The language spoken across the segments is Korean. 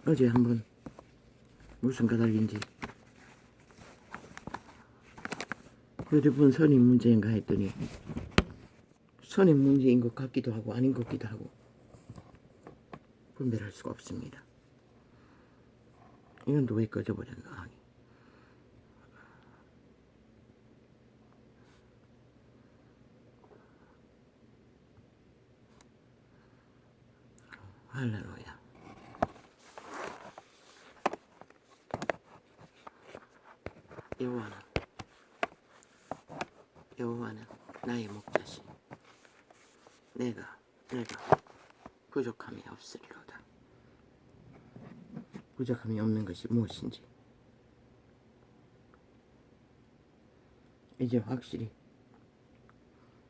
어제 한번 무슨 까닭인지 휴대폰 선임 문제인가 했더니 선임 문제인 것 같기도 하고 아닌 것 같기도 하고 분별할 수가 없습니다. 이건 또 왜 꺼져버렸나. 할렐루야. 여호와는 나의 목자시 내가 부족함이 없으리로다. 부족함이 없는 것이 무엇인지 이제 확실히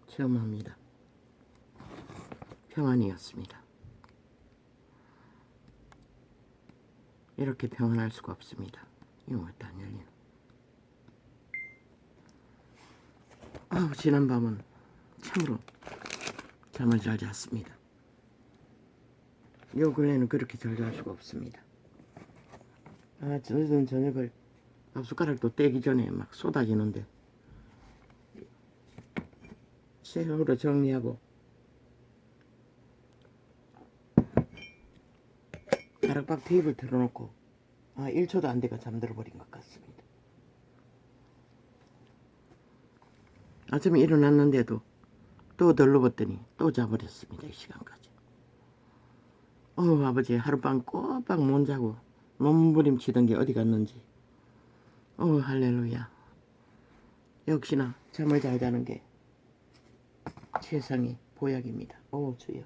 체험합니다. 평안이었습니다. 이렇게 평안할 수가 없습니다. 이거 왜 안 열리나? 지난 밤은 참으로 잠을 잘 잤습니다. 요 근래는 그렇게 잘 잘 수가 없습니다. 저녁은 저녁을 밥숟가락도 떼기 전에 막 쏟아지는데 세월호 정리하고 다락방 테이블 틀어놓고 1초도 안 돼가 잠들어 버린 것 같습니다. 아침에 일어났는데도 또 덜러봤더니 또 자버렸습니다. 이 시간까지. 아버지 하룻밤 꼬박 못 자고 몸부림치던 게 어디 갔는지. 할렐루야. 역시나 잠을 잘 자는 게 세상의 보약입니다. 주여.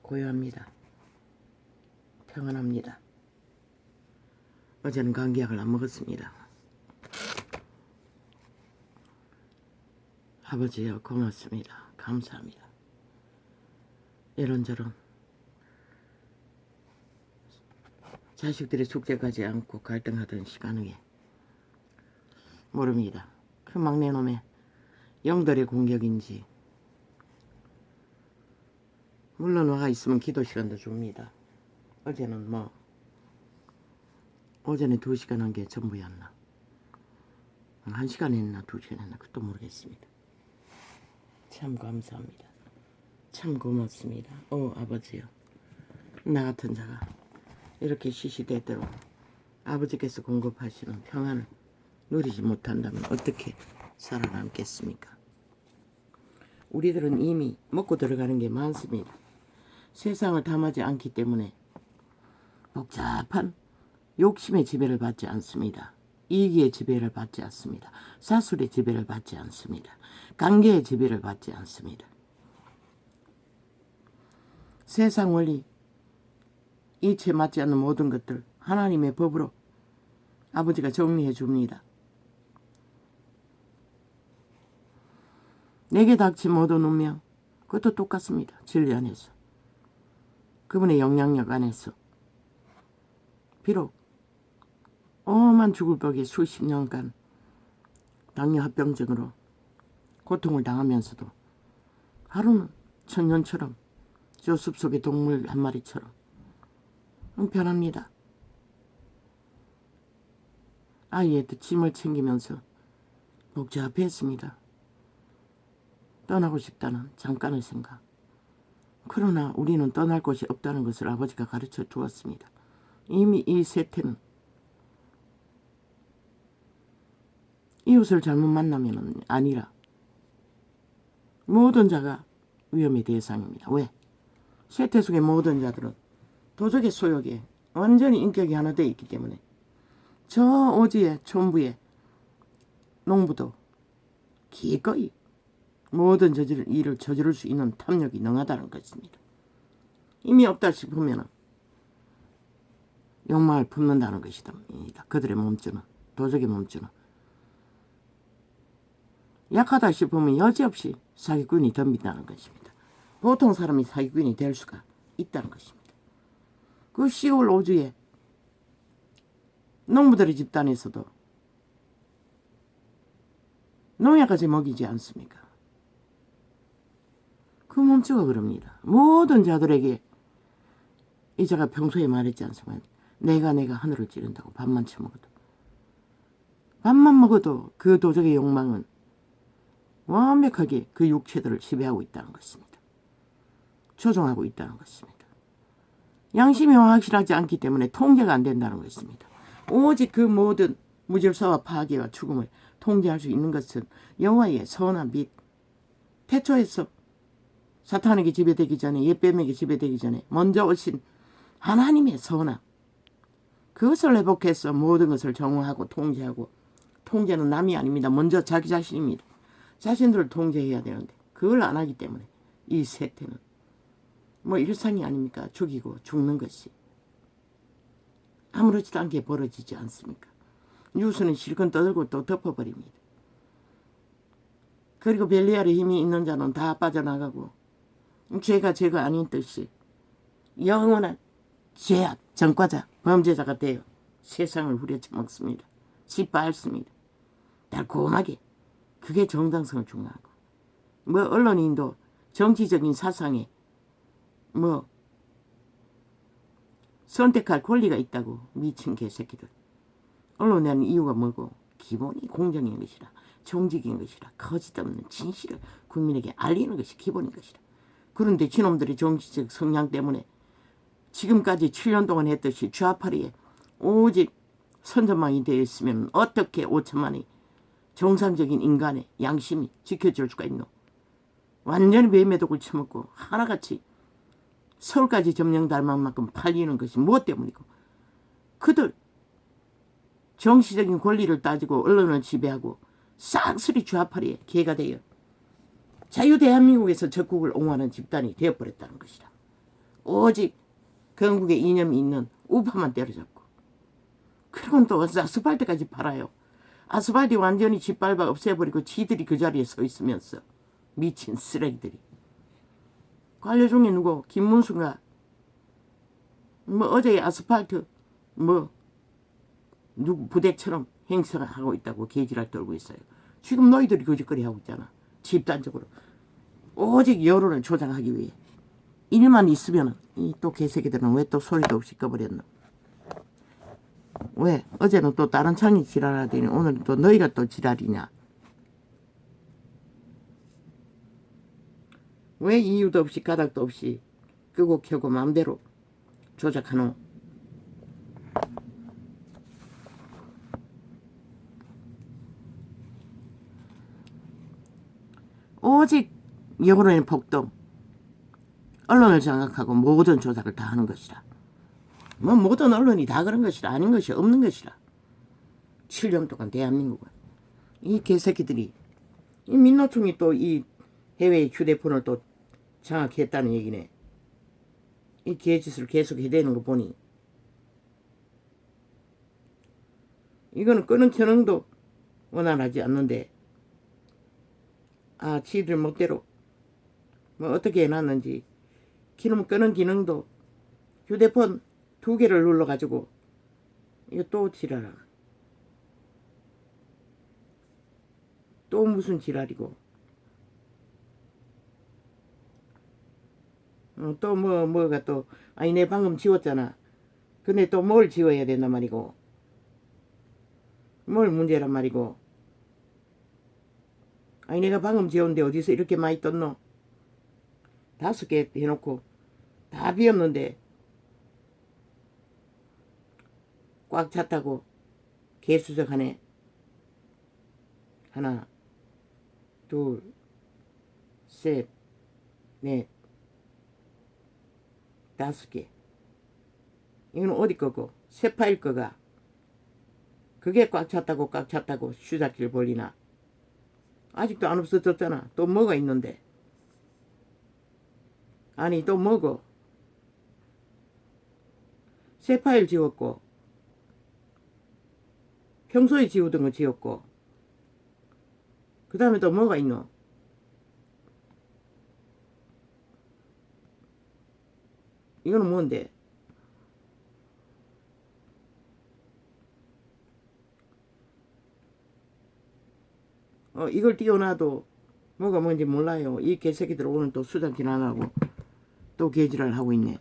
고요합니다. 평안합니다. 어제는 감기약을 안 먹었습니다. 아버지여 고맙습니다. 감사합니다. 이런저런 자식들이 숙제가지 않고 갈등하던 시간에 모릅니다. 그 막내놈의 영들의 공격인지 물론 와가 있으면 기도 시간도 줍니다. 어제는 2시간 한 게 전부였나 1시간 했나 2시간 했나 그것도 모르겠습니다. 참 감사합니다. 참 고맙습니다. 아버지요, 나 같은 자가 이렇게 시시때때로 아버지께서 공급하시는 평안을 누리지 못한다면 어떻게 살아남겠습니까? 우리들은 이미 먹고 들어가는 게 많습니다. 세상을 탐하지 않기 때문에 복잡한 욕심의 지배를 받지 않습니다. 이기의 지배를 받지 않습니다. 사술의 지배를 받지 않습니다. 관계의 지배를 받지 않습니다. 세상 원리, 이치에 맞지 않는 모든 것들 하나님의 법으로 아버지가 정리해 줍니다. 내게 닥친 모든 운명, 그것도 똑같습니다. 진리 안에서. 그분의 영향력 안에서. 비록 엄한 죽을 벽에 수십 년간 당뇨 합병증으로 고통을 당하면서도 하루는 천년처럼 저 숲속의 동물 한 마리처럼 편합니다. 아이의 짐을 챙기면서 복잡했습니다. 떠나고 싶다는 잠깐의 생각. 그러나 우리는 떠날 곳이 없다는 것을 아버지가 가르쳐 주었습니다. 이미 이 세태는 이웃을 잘못 만나면 아니라 모든 자가 위험의 대상입니다. 왜? 세태 속의 모든 자들은 도적의 소욕에 완전히 인격이 하나 되어 있기 때문에 저 오지에 촌부에 농부도 기꺼이 모든 일을 저지를 수 있는 탐욕이 능하다는 것입니다. 이미 없다 싶으면 욕망을 품는다는 것이다. 그들의 몸주는, 도적의 몸주는. 약하다 싶으면 여지없이 사기꾼이 덤빈다는 것입니다. 보통 사람이 사기꾼이 될 수가 있다는 것입니다. 그 시골 오주에 농부들의 집단에서도 농약까지 먹이지 않습니까? 그 경험치가 그럽니다. 모든 자들에게 이 제가 평소에 말했지 않습니까? 내가 하늘을 찌른다고 밥만 처먹어도. 밥만 먹어도 그 도적의 욕망은 완벽하게 그 육체들을 지배하고 있다는 것입니다. 조종하고 있다는 것입니다. 양심이 확실하지 않기 때문에 통제가 안 된다는 것입니다. 오직 그 모든 무질서와 파괴와 죽음을 통제할 수 있는 것은 여호와의 선한 빛. 태초에서 사탄에게 지배되기 전에, 옛뱀에게 지배되기 전에 먼저 오신 하나님의 선한, 그것을 회복해서 모든 것을 정화하고 통제하고, 통제는 남이 아닙니다. 먼저 자기 자신입니다. 자신들을 통제해야 되는데 그걸 안 하기 때문에 이 세태는 뭐 일상이 아닙니까? 죽이고 죽는 것이 아무렇지도 않게 벌어지지 않습니까? 뉴스는 실컷 떠들고 또 덮어버립니다. 그리고 벨리알의 힘이 있는 자는 다 빠져나가고 죄가 죄가 아닌 듯이 영원한 죄악, 전과자, 범죄자가 되어 세상을 후려쳐먹습니다. 짓밟습니다. 달콤하게. 그게 정당성을 중요하고. 뭐 언론인도 정치적인 사상에 뭐 선택할 권리가 있다고. 미친 개새끼들. 언론에 하는 이유가 뭐고? 기본이 공정인 것이라, 정직인 것이라, 거짓없는 진실을 국민에게 알리는 것이 기본인 것이라. 그런데 지놈들의 정치적 성향 때문에 지금까지 7년 동안 했듯이 좌파리에 오직 선전망이 되어 있으면 어떻게 5천만이 정상적인 인간의 양심이 지켜줄 수가 있노? 완전히 매매독을 쳐먹고 하나같이 서울까지 점령될 만큼 팔리는 것이 무엇 때문이고, 그들 정치적인 권리를 따지고 언론을 지배하고 싹쓸이 좌파리에 개가 되어 자유대한민국에서 적국을 옹호하는 집단이 되어버렸다는 것이다. 오직 건국에 이념이 있는 우파만 때려잡고, 그리고 또 아스팔트까지 팔아요. 아스팔트 완전히 짓밟아 없애버리고 지들이 그 자리에 서 있으면서 미친 쓰레기들이. 관료 중에 누구? 김문수가 뭐 어제 아스팔트 뭐 누구 부대처럼 행사하고 있다고 개지랄 떨고 있어요. 지금 너희들이 거짓거리 하고 있잖아. 집단적으로 오직 여론을 조장하기 위해. 일만 있으면 이 또 개새끼들은 왜 또 소리도 없이 꺼버렸노? 왜? 어제는 또 다른 창이 지랄하더니 오늘은 또 너희가 또 지랄이냐? 왜 이유도 없이 가닥도 없이 끄고 켜고 마음대로 조작하노? 오직 여론의 폭동, 언론을 장악하고 모든 조작을 다 하는 것이라. 뭐 모든 언론이 다 그런 것이라. 아닌 것이 없는 것이라. 7년 동안 대한민국은 이 개새끼들이, 이 민노총이 또 이 해외의 휴대폰을 또 장악했다는 얘기네. 이 개짓을 계속 해대는 거 보니 이거는 끄는 켜능도 원활하지 않는데, 아 지들 멋대로 뭐 어떻게 해놨는지. 기름 끄는 기능도 휴대폰 2개를 눌러가지고 이거 또 지랄아. 또 무슨 지랄이고. 또 뭐가 또, 아니 내 방금 지웠잖아. 근데 또 뭘 지워야 된단 말이고. 뭘 문제란 말이고. 아니 내가 방금 지웠는데 어디서 이렇게 많이 떴노? 5개 해놓고 다 비었는데 꽉 찼다고 개수작하네. 하나, 둘, 셋, 넷, 5개. 이건 어디 거고? 새 파일 거가. 그게 꽉 찼다고 수작질 벌리나? 아직도 안 없어졌잖아. 또 뭐가 있는데? 아니 또 뭐고? 새 파일 지웠고, 평소에 지우던 거 지웠고, 그 다음에 또 뭐가 있노? 이거는 뭔데? 이걸 띄워놔도 뭐가 뭔지 몰라요. 이 개새끼들 오늘 또 수작질 안 하고 또 개지랄 하고 있네.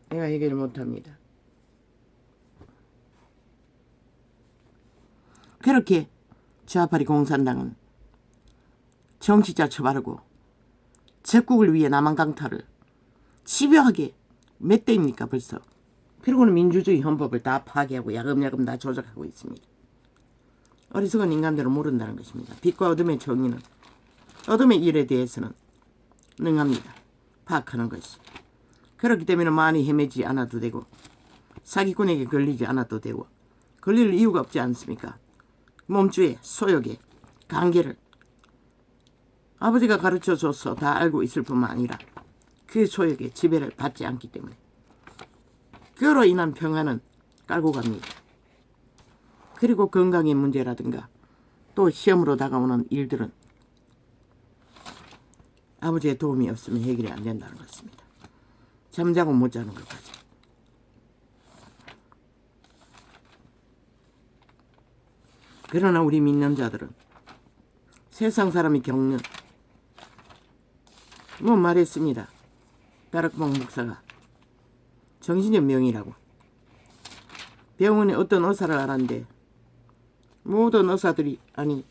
내가 해결을 못합니다. 그렇게 좌파리 공산당은 정치자 처바르고 적국을 위해 남한 강탈을 집요하게 몇 대입니까 벌써. 그리고는 민주주의 헌법을 다 파괴하고 야금야금 다 조작하고 있습니다. 어리석은 인간들은 모른다는 것입니다. 빛과 어둠의 정의는 어둠의 일에 대해서는 능합니다. 파악하는 것이. 그렇기 때문에 많이 헤매지 않아도 되고 사기꾼에게 걸리지 않아도 되고 걸릴 이유가 없지 않습니까? 몸주의 소욕의 관계를 아버지가 가르쳐줘서 다 알고 있을 뿐만 아니라 그 소욕의 지배를 받지 않기 때문에 그로 인한 평안은 깔고 갑니다. 그리고 건강의 문제라든가 또 시험으로 다가오는 일들은 아버지의 도움이 없으면 해결이 안 된다는 것입니다. 잠자고 못 자는 것까지. 그러나 우리 믿는 자들은 세상 사람이 겪는 뭐 말했습니다. 다락방 목사가 정신적 병이라고. 병원에 어떤 의사를 알았는데 모든 의사들이 아니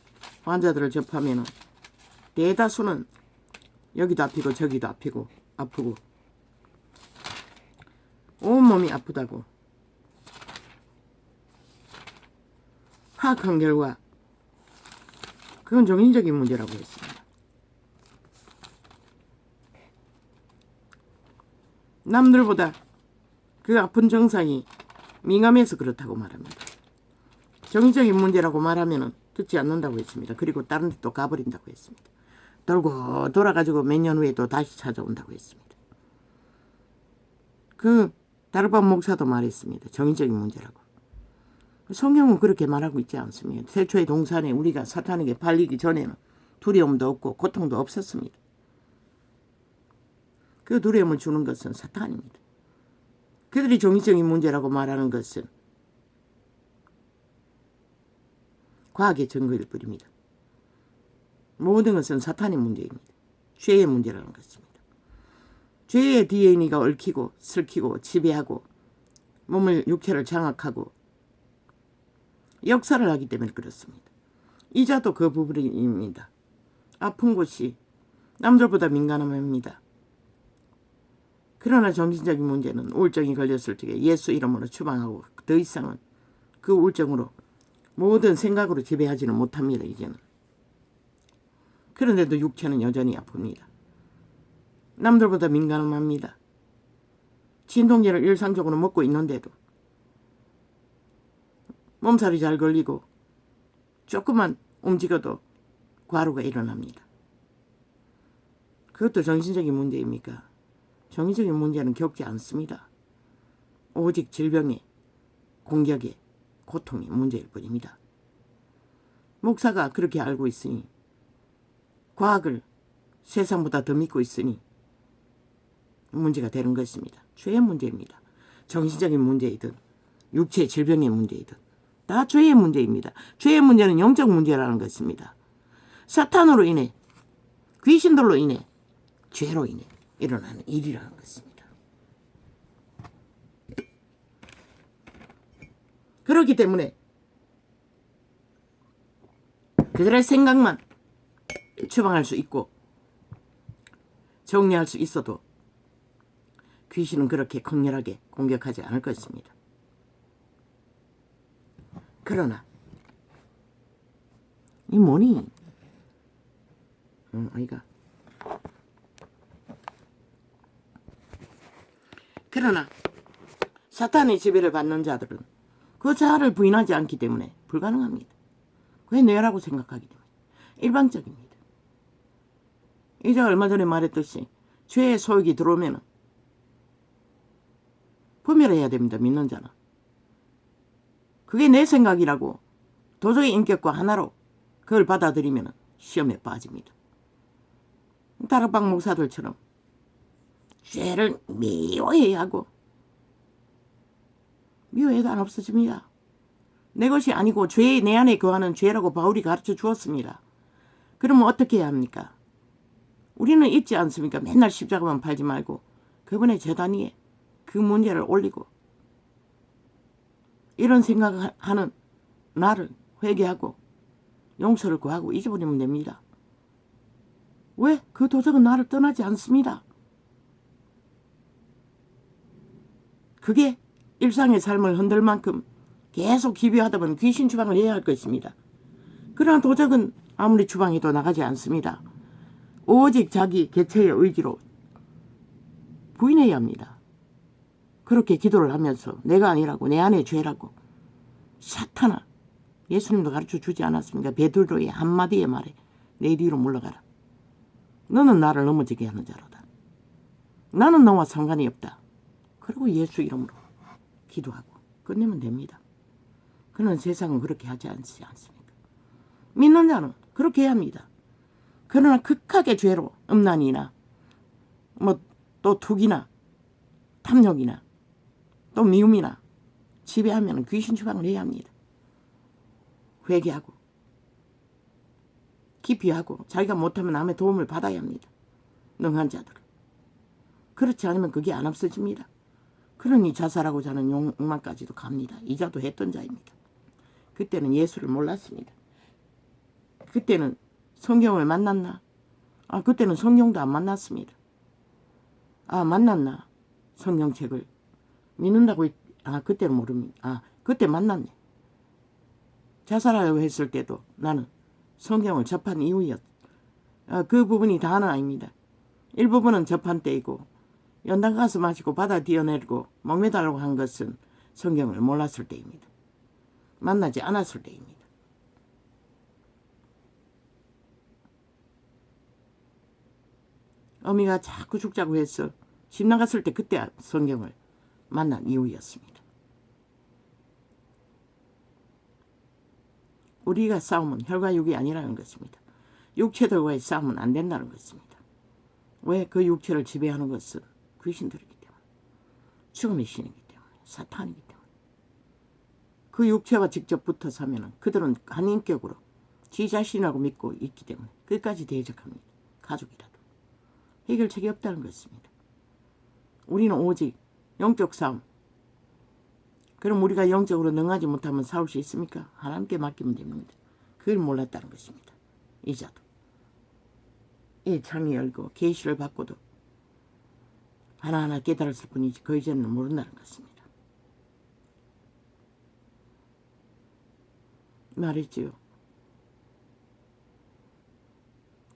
환자들을 접하면 대다수는 여기도 아프고 저기도 아프고 온몸이 아프다고 파악한 결과 그건 정신적인 문제라고 했습니다. 남들보다 그 아픈 증상이 민감해서 그렇다고 말합니다. 정신적인 문제라고 말하면 듣지 않는다고 했습니다. 그리고 다른 데 또 가버린다고 했습니다. 돌고 돌아가지고 몇 년 후에 또 다시 찾아온다고 했습니다. 그 다락방 목사도 말했습니다. 정신적인 문제라고. 성경은 그렇게 말하고 있지 않습니다. 태초의 동산에 우리가 사탄에게 팔리기 전에는 두려움도 없고 고통도 없었습니다. 그 두려움을 주는 것은 사탄입니다. 그들이 정신적인 문제라고 말하는 것은 과학의 증거일 뿐입니다. 모든 것은 사탄의 문제입니다. 죄의 문제라는 것입니다. 죄의 DNA가 얽히고 슬키고 지배하고 몸을 육체를 장악하고 역사를 하기 때문에 그렇습니다. 이자도 그 부분입니다. 아픈 곳이 남들보다 민감합니다. 그러나 정신적인 문제는 우울증이 걸렸을 적에 예수 이름으로 추방하고 더 이상은 그 우울증으로 모든 생각으로 지배하지는 못합니다. 이제는. 그런데도 육체는 여전히 아픕니다. 남들보다 민감합니다. 진통제를 일상적으로 먹고 있는데도 몸살이 잘 걸리고 조금만 움직여도 과로가 일어납니다. 그것도 정신적인 문제입니까? 정신적인 문제는 겪지 않습니다. 오직 질병의 공격의 고통의 문제일 뿐입니다. 목사가 그렇게 알고 있으니 과학을 세상보다 더 믿고 있으니 문제가 되는 것입니다. 죄의 문제입니다. 정신적인 문제이든 육체 질병의 문제이든 다 죄의 문제입니다. 죄의 문제는 영적 문제라는 것입니다. 사탄으로 인해 귀신들로 인해 죄로 인해 일어나는 일이라는 것입니다. 그렇기 때문에 그들의 생각만 추방할 수 있고 정리할 수 있어도 귀신은 그렇게 강렬하게 공격하지 않을 것입니다. 그러나 이 뭐니? 아이가 그러나 사탄의 지배를 받는 자들은 그 자아를 부인하지 않기 때문에 불가능합니다. 그게 뇌라고 생각하기 때문에 일방적입니다. 이제 얼마 전에 말했듯이 죄의 소욕이 들어오면 분별해야 됩니다. 믿는 자는. 그게 내 생각이라고 도저히 인격과 하나로 그걸 받아들이면 시험에 빠집니다. 다락방 목사들처럼 죄를 미워해야 하고 미워해도 안 없어집니다. 내 것이 아니고 내 안에 거하는 죄라고 바울이 가르쳐 주었습니다. 그러면 어떻게 해야 합니까? 우리는 있지 않습니까? 맨날 십자가만 팔지 말고 그분의 제단 위에 그 문제를 올리고 이런 생각하는 나를 회개하고 용서를 구하고 잊어버리면 됩니다. 왜? 그 도적은 나를 떠나지 않습니다. 그게 일상의 삶을 흔들 만큼 계속 기비하다 보면 귀신 추방을 해야 할 것입니다. 그러나 도적은 아무리 추방해도 나가지 않습니다. 오직 자기 개체의 의지로 부인해야 합니다. 그렇게 기도를 하면서 내가 아니라고, 내 안에 죄라고. 사탄아, 예수님도 가르쳐 주지 않았습니까? 베드로의 한마디의 말에 내 뒤로 물러가라. 너는 나를 넘어지게 하는 자로다. 나는 너와 상관이 없다. 그리고 예수 이름으로 기도하고 끝내면 됩니다. 그러나 세상은 그렇게 하지 않습니까? 믿는 자는 그렇게 해야 합니다. 그러나 극하게 죄로 음란이나 또 투기나 탐욕이나 또 미움이나 지배하면 귀신 추방을 해야 합니다. 회개하고 깊이 하고 자기가 못하면 남의 도움을 받아야 합니다. 능한 자들. 그렇지 않으면 그게 안 없어집니다. 그러니 자살하고자 하는 욕망까지도 갑니다. 이자도 했던 자입니다. 그때는 예수를 몰랐습니다. 그때는 성경을 만났나? 그때는 성경도 안 만났습니다. 만났나? 성경책을 믿는다고 그때는 모릅니다. 그때 만났네. 자살하려고 했을 때도 나는 성경을 접한 이후였. 그 부분이 다는 아닙니다. 일부분은 접한 때이고 연단 가서 마시고 바다 뛰어내리고 목매달라고 한 것은 성경을 몰랐을 때입니다. 만나지 않았을 때입니다. 어미가 자꾸 죽자고 해서 집 나갔을 때 그때 성경을 만난 이후였습니다. 우리가 싸움은 혈과 육이 아니라는 것입니다. 육체들과의 싸움은 안 된다는 것입니다. 왜? 그 육체를 지배하는 것은 귀신들이기 때문에, 죽음의 신이기 때문에, 사탄이기 때문에. 그 육체와 직접 붙어서 하면 그들은 한 인격으로 지 자신이라고 믿고 있기 때문에 끝까지 대적합니다. 가족이라도. 해결책이 없다는 것입니다. 우리는 오직 영적 싸움. 그럼 우리가 영적으로 능하지 못하면 싸울 수 있습니까? 하나님께 맡기면 됩니다. 그걸 몰랐다는 것입니다. 이자도. 이 창이 열고 계시를 받고도 하나하나 깨달았을 뿐이지 그 이전은 모른다는 것입니다. 말했지요.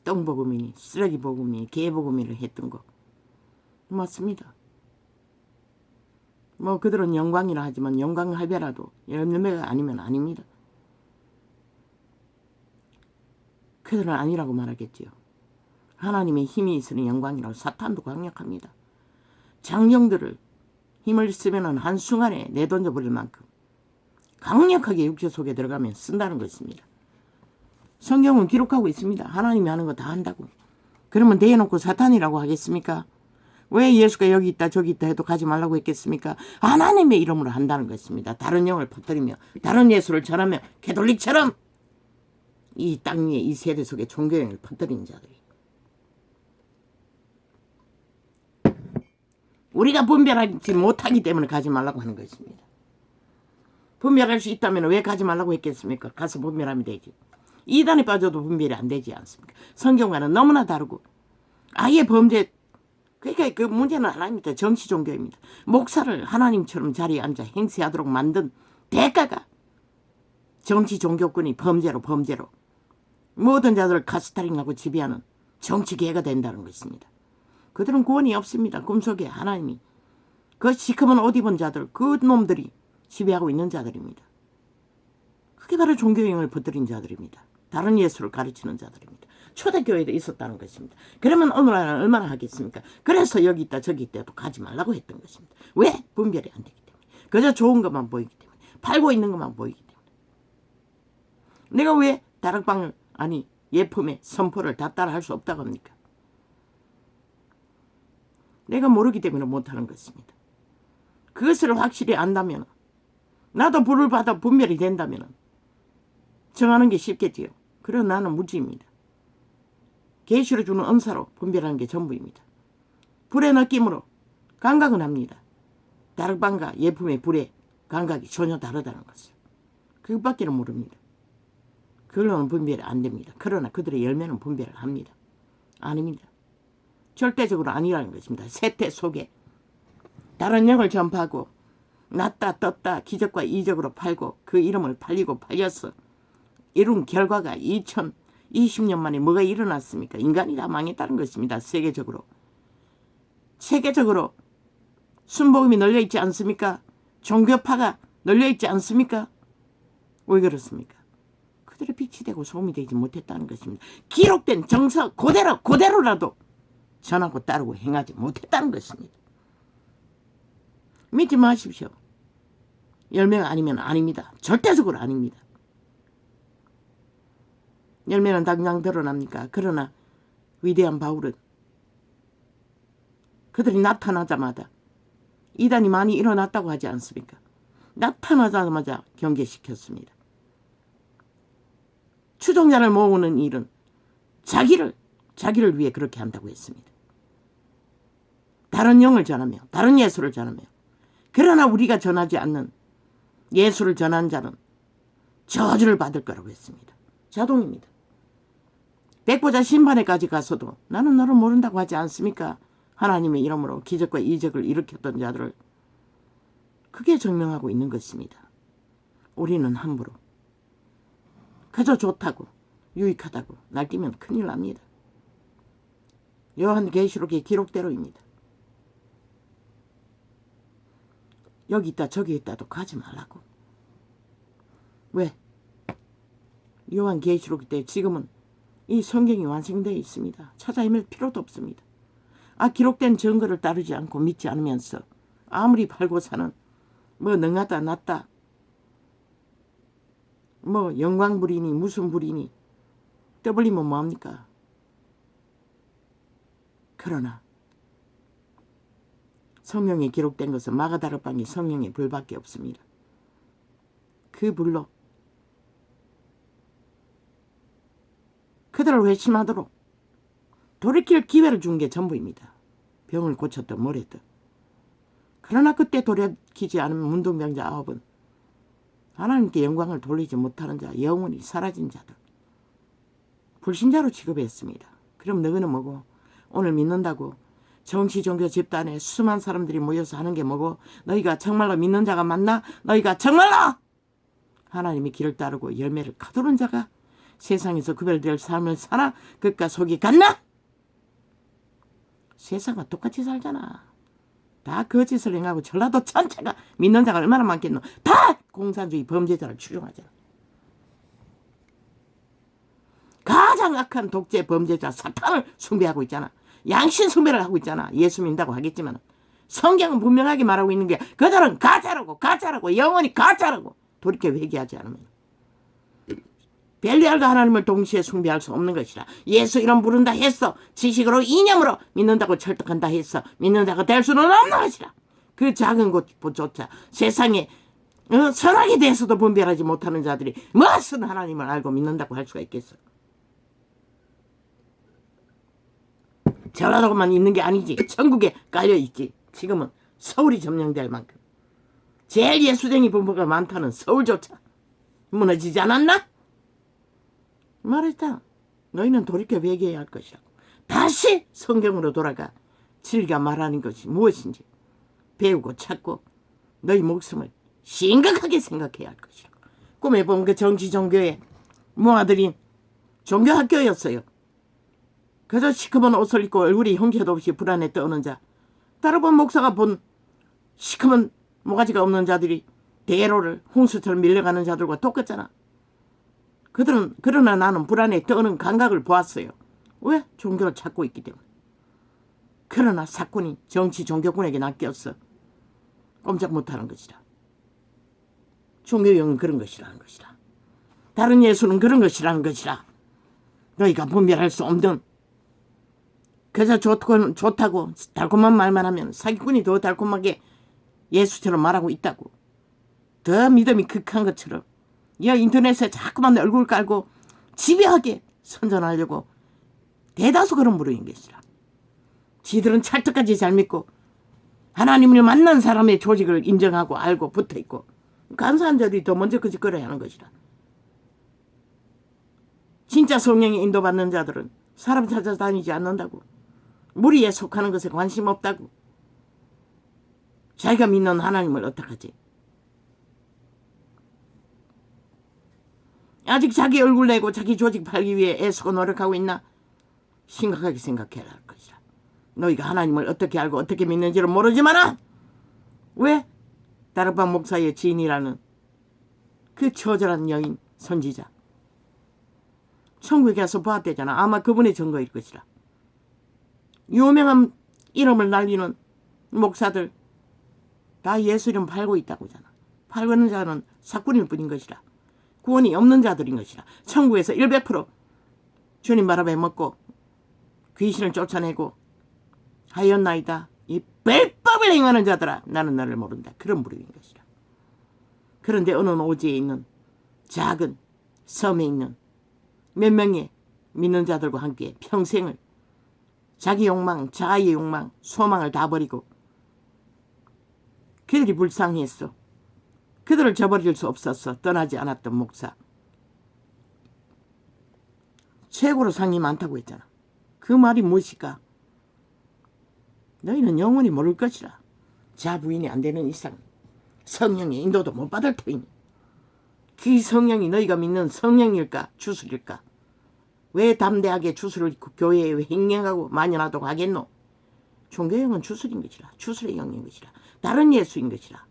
똥복음이니 쓰레기 복음이니 개복음이를 했던 거 맞습니다. 그들은 영광이라 하지만 영광 할배라도 열매가 아니면 아닙니다. 그들은 아니라고 말하겠지요. 하나님의 힘이 있으니 영광이라고. 사탄도 강력합니다. 장정들을 힘을 쓰면 한순간에 내던져 버릴 만큼 강력하게 육체 속에 들어가면 쓴다는 것입니다. 성경은 기록하고 있습니다. 하나님이 하는 거 다 한다고. 그러면 대놓고 사탄이라고 하겠습니까? 왜 예수가 여기 있다 저기 있다 해도 가지 말라고 했겠습니까? 하나님의 이름으로 한다는 것입니다. 다른 영을 퍼뜨리며 다른 예수를 전하며 캐톨릭처럼 이 땅 위에 이 세대 속에 종교형을 퍼뜨리는 자들이. 우리가 분별하지 못하기 때문에 가지 말라고 하는 것입니다. 분별할 수 있다면 왜 가지 말라고 했겠습니까? 가서 분별하면 되지. 이단에 빠져도 분별이 안 되지 않습니까? 성경과는 너무나 다르고 아예 범죄. 그러니까 그 문제는 하나입니다. 정치 종교입니다. 목사를 하나님처럼 자리에 앉아 행세하도록 만든 대가가 정치 종교권이 범죄로 모든 자들을 가스타링하고 지배하는 정치계가 된다는 것입니다. 그들은 구원이 없습니다. 꿈속에 하나님이 그 시커먼 옷 입은 자들, 그 놈들이 지배하고 있는 자들입니다. 그게 바로 종교형을 퍼뜨린 자들입니다. 다른 예수를 가르치는 자들입니다. 초대교회도 있었다는 것입니다. 그러면 오늘날은 얼마나 하겠습니까? 그래서 여기 있다 저기 있다도 가지 말라고 했던 것입니다. 왜? 분별이 안 되기 때문에. 그저 좋은 것만 보이기 때문에. 팔고 있는 것만 보이기 때문에. 내가 왜 다락방을 예품의 선포를 다 따라 할 수 없다고 합니까? 내가 모르기 때문에 못하는 것입니다. 그것을 확실히 안다면 나도 불을 받아 분별이 된다면 정하는 게 쉽겠지요. 그러나 나는 무지입니다. 계시로 주는 은사로 분별하는 게 전부입니다. 불의 느낌으로 감각은 합니다. 다락방과 예품의 불의 감각이 전혀 다르다는 것을. 그것밖에는 모릅니다. 그걸로는 분별이 안 됩니다. 그러나 그들의 열매는 분별을 합니다. 아닙니다. 절대적으로 아니라는 것입니다. 세태 속에 다른 영을 전파하고 났다 떴다 기적과 이적으로 팔고 그 이름을 팔리고 팔려서 이룬 결과가 2020년 만에 뭐가 일어났습니까? 인간이 다 망했다는 것입니다. 세계적으로. 세계적으로 순복음이 널려있지 않습니까? 종교파가 널려있지 않습니까? 왜 그렇습니까? 그들의 빛이 되고 소음이 되지 못했다는 것입니다. 기록된 정서 그대로라도 전하고 따르고 행하지 못했다는 것입니다. 믿지 마십시오. 열매가 아니면 아닙니다. 절대적으로 아닙니다. 열매는 당장 드러납니까? 그러나 위대한 바울은 그들이 나타나자마자 이단이 많이 일어났다고 하지 않습니까? 나타나자마자 경계시켰습니다. 추종자를 모으는 일은 자기를 위해 그렇게 한다고 했습니다. 다른 영을 전하며 다른 예수를 전하며 그러나 우리가 전하지 않는 예수를 전한 자는 저주를 받을 거라고 했습니다. 자동입니다. 백보자 심판에까지 가서도 나는 너를 모른다고 하지 않습니까? 하나님의 이름으로 기적과 이적을 일으켰던 자들을 그게 증명하고 있는 것입니다. 우리는 함부로 그저 좋다고 유익하다고 날뛰면 큰일 납니다. 요한계시록의 기록대로입니다. 여기 있다 저기 있다도 가지 말라고. 왜? 요한계시록 때 지금은 이 성경이 완성되어 있습니다. 찾아 헤맬 필요도 없습니다. 기록된 증거를 따르지 않고 믿지 않으면서 아무리 팔고 사는 뭐 능하다 낫다 뭐 영광 부리니 무슨 부리니 떠벌리면 뭐합니까? 그러나 성경에 기록된 것은 마가다락방이 성령의 불밖에 없습니다. 그 불로 그들을 회심하도록 돌이킬 기회를 준 게 전부입니다. 병을 고쳤든 뭐랬든. 그러나 그때 돌이키지 않으면 문둥병자 9은 하나님께 영광을 돌리지 못하는 자, 영원히 사라진 자들, 불신자로 취급했습니다. 그럼 너희는 뭐고? 오늘 믿는다고 정치 종교 집단에 수많은 사람들이 모여서 하는 게 뭐고? 너희가 정말로 믿는 자가 맞나? 너희가 정말로 하나님의 길을 따르고 열매를 거두는 자가 세상에서 구별될 삶을 사나? 그깟 속이 같나? 세상과 똑같이 살잖아. 다 거짓을 행하고 전라도 전체가 믿는 자가 얼마나 많겠노? 다 공산주의 범죄자를 추종하잖아. 가장 악한 독재 범죄자 사탄을 숭배하고 있잖아. 양신 숭배를 하고 있잖아. 예수 믿는다고 하겠지만 성경은 분명하게 말하고 있는 게 그들은 가짜라고 영원히 가짜라고 돌이켜 회개하지 않으면 벨리알과 하나님을 동시에 숭배할 수 없는 것이라. 예수 이름 부른다 했어. 지식으로 이념으로 믿는다고 철떡한다 했어. 믿는 자가 될 수는 없는 것이라. 그 작은 것조차 세상에 선악에 대해서도 분별하지 못하는 자들이 무슨 하나님을 알고 믿는다고 할 수가 있겠어. 전라도만 있는 게 아니지. 전국에 깔려있지. 지금은 서울이 점령될 만큼. 제일 예수쟁이 부부가 많다는 서울조차 무너지지 않았나? 말했다. 너희는 돌이켜 회개해야 할 것이라고. 다시 성경으로 돌아가 진리가 말하는 것이 무엇인지 배우고 찾고 너희 목숨을 심각하게 생각해야 할 것이라고. 꿈에 본 그 정치 종교의 모아들인 종교학교였어요. 그저 시커먼 옷을 입고 얼굴이 형체도 없이 불안에 떠오는 자, 따로 본 목사가 본 시커먼 모가지가 없는 자들이 대로를 홍수처럼 밀려가는 자들과 똑같잖아. 그들은 그러나 나는 불안에 떠오는 감각을 보았어요. 왜? 종교를 찾고 있기 때문에. 그러나 사건이 정치 종교군에게 낚였어. 꼼짝 못하는 것이라. 종교형은 그런 것이라는 것이라. 다른 예수는 그런 것이라는 것이라. 너희가 분별할 수 없는 그저 좋다고 달콤한 말만 하면 사기꾼이 더 달콤하게 예수처럼 말하고 있다고. 더 믿음이 극한 것처럼 인터넷에 자꾸만 얼굴 깔고 집요하게 선전하려고 대다수 그런 부류인 것이라. 지들은 찰떡까지 잘 믿고 하나님을 만난 사람의 조직을 인정하고 알고 붙어있고 간사한 자들이 더 먼저 그 짓거려야 하는 것이라. 진짜 성령에 인도받는 자들은 사람 찾아다니지 않는다고. 무리에 속하는 것에 관심 없다고. 자기가 믿는 하나님을 어떡하지? 아직 자기 얼굴 내고 자기 조직 팔기 위해 애쓰고 노력하고 있나? 심각하게 생각해야 할 것이라. 너희가 하나님을 어떻게 알고 어떻게 믿는지를 모르지만은 왜? 다락방 목사의 지인이라는 그 처절한 여인 선지자 천국에 가서 보았대잖아. 아마 그분의 증거일 것이라. 유명한 이름을 날리는 목사들 다 예수 이름 팔고 있다고 하잖아. 팔고 있는 자는 사꾼일 뿐인 것이라. 구원이 없는 자들인 것이라. 천국에서 100% 주님 바라봐 먹고 귀신을 쫓아내고 하였나이다. 이 벨법을 행하는 자들아 나는 너를 모른다. 그런 부류인 것이라. 그런데 어느 오지에 있는 작은 섬에 있는 몇 명의 믿는 자들과 함께 평생을 자기 욕망, 자아의 욕망, 소망을 다 버리고 그들이 불쌍했어. 그들을 저버릴 수 없었어. 떠나지 않았던 목사. 최고로 상이 많다고 했잖아. 그 말이 무엇일까? 너희는 영원히 모를 것이라. 자부인이 안 되는 이상 성령의 인도도 못 받을 터이니 그 성령이 너희가 믿는 성령일까 주술일까? 왜 담대하게 주술을 교회에 행령하고 만연하도록 하겠노? 종교형은 주술인 것이라. 주술의 영인 것이라. 다른 예수인 것이라.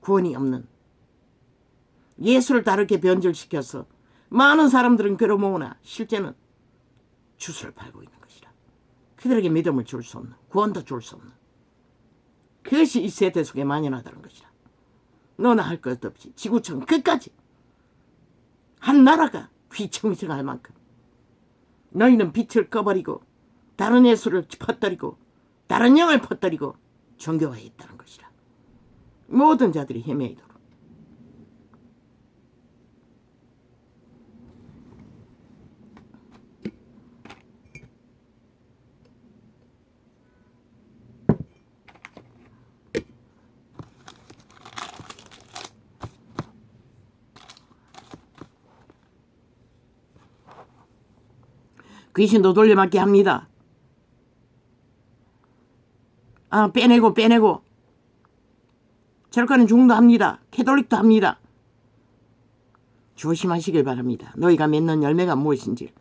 구원이 없는 예수를 다르게 변절시켜서 많은 사람들은 끌어모으나 실제는 주술을 팔고 있는 것이라. 그들에게 믿음을 줄 수 없는, 구원도 줄 수 없는 그것이 이 세대 속에 만연하다는 것이라. 너나 할 것 없이 지구촌 끝까지 한 나라가 귀청청할 만큼 너희는 빛을 꺼버리고 다른 예수를 퍼뜨리고 다른 영을 퍼뜨리고 종교화했다는 것이라. 모든 자들이 헤매이도록. 귀신도 돌려막기 합니다. 빼내고 절가는 중도 합니다. 캐톨릭도 합니다. 조심하시길 바랍니다. 너희가 맺는 열매가 무엇인지.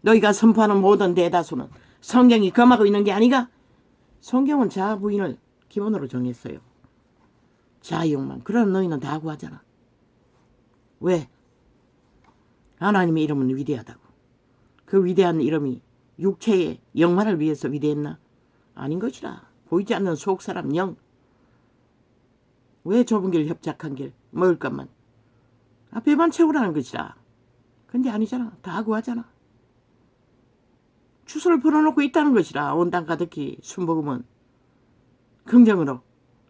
너희가 선포하는 모든 대다수는 성경이 금하고 있는 게 아니가? 성경은 자아 부인을 기본으로 정했어요. 자아욕망. 그럼 너희는 다 구하잖아. 왜? 하나님의 이름은 위대하다고. 그 위대한 이름이 육체의 영만을 위해서 위대했나? 아닌 것이라. 보이지 않는 속사람 영. 왜 좁은 길 협착한 길 먹을 것만 배만 채우라는 것이라. 근데 아니잖아. 다 구하잖아. 주소를 풀어놓고 있다는 것이라. 온 땅 가득히 순복음은 긍정으로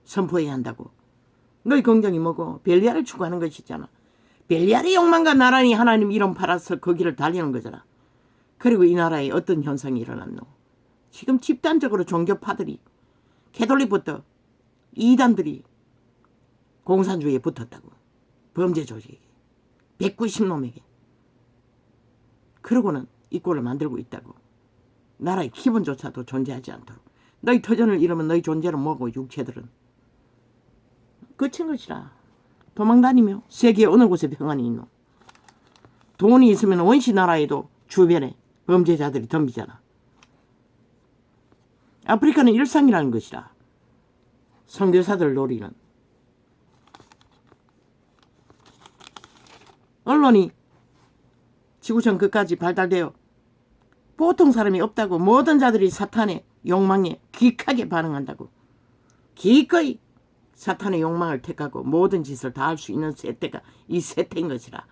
선포해야 한다고. 너희 긍정이 뭐고? 벨리알을 추구하는 것이잖아. 벨리알의 욕망과 나란히 하나님 이름 팔아서 그 길을 달리는 거잖아. 그리고 이 나라에 어떤 현상이 일어났노? 지금 집단적으로 종교파들이 캐톨릭부터 이단들이 공산주의에 붙었다고. 범죄 조직에게. 190놈에게. 그러고는 이 꼴을 만들고 있다고. 나라의 기본조차도 존재하지 않도록. 너희 터전을 잃으면 너희 존재는 뭐고 육체들은. 끝인 것이라. 도망다니며 세계 어느 곳에 평안이 있노. 돈이 있으면 원시 나라에도 주변에 범죄자들이 덤비잖아. 아프리카는 일상이라는 것이라. 선교사들 노리는. 언론이 지구촌 끝까지 발달되어 보통 사람이 없다고. 모든 자들이 사탄의 욕망에 기하게 반응한다고. 기꺼이 사탄의 욕망을 택하고 모든 짓을 다 할 수 있는 세태가 이 세태인 것이라.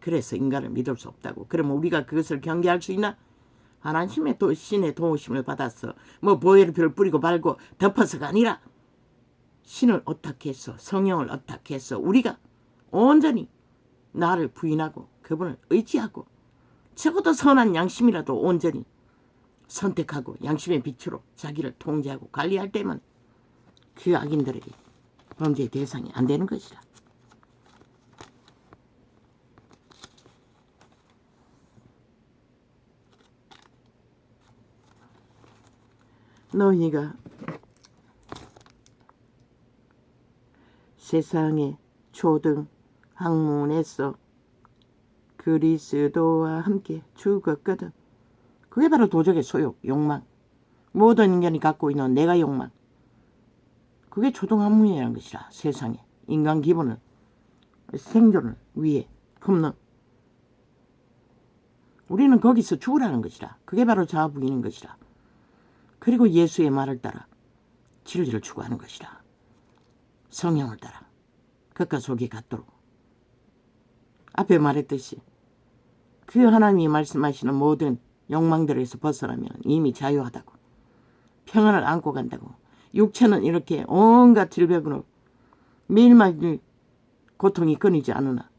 그래서 인간을 믿을 수 없다고. 그러면 우리가 그것을 경계할 수 있나? 하나님의 신의 도우심을 받아서 보혈을 뿌리고 발고 덮어서가 아니라 신을 어떻게 했어? 성령을 어떻게 했어? 우리가 온전히 나를 부인하고 그분을 의지하고 적어도 선한 양심이라도 온전히 선택하고 양심의 빛으로 자기를 통제하고 관리할 때면 그 악인들에게 범죄의 대상이 안 되는 것이라. 너희가 세상의 초등 학문에서 그리스도와 함께 죽었거든. 그게 바로 도적의 소욕, 욕망. 모든 인간이 갖고 있는 내가 욕망. 그게 초등 학문이라는 것이라. 세상에 인간 기본은 생존을 위해 품는. 우리는 거기서 죽으라는 것이라. 그게 바로 자아부인인 것이라. 그리고 예수의 말을 따라 진리를 추구하는 것이라. 성령을 따라 겉과 속이 같도록. 앞에 말했듯이 그 하나님이 말씀하시는 모든 욕망들에서 벗어나면 이미 자유하다고. 평안을 안고 간다고. 육체는 이렇게 온갖 질병으로 매일매일 고통이 끊이지 않으나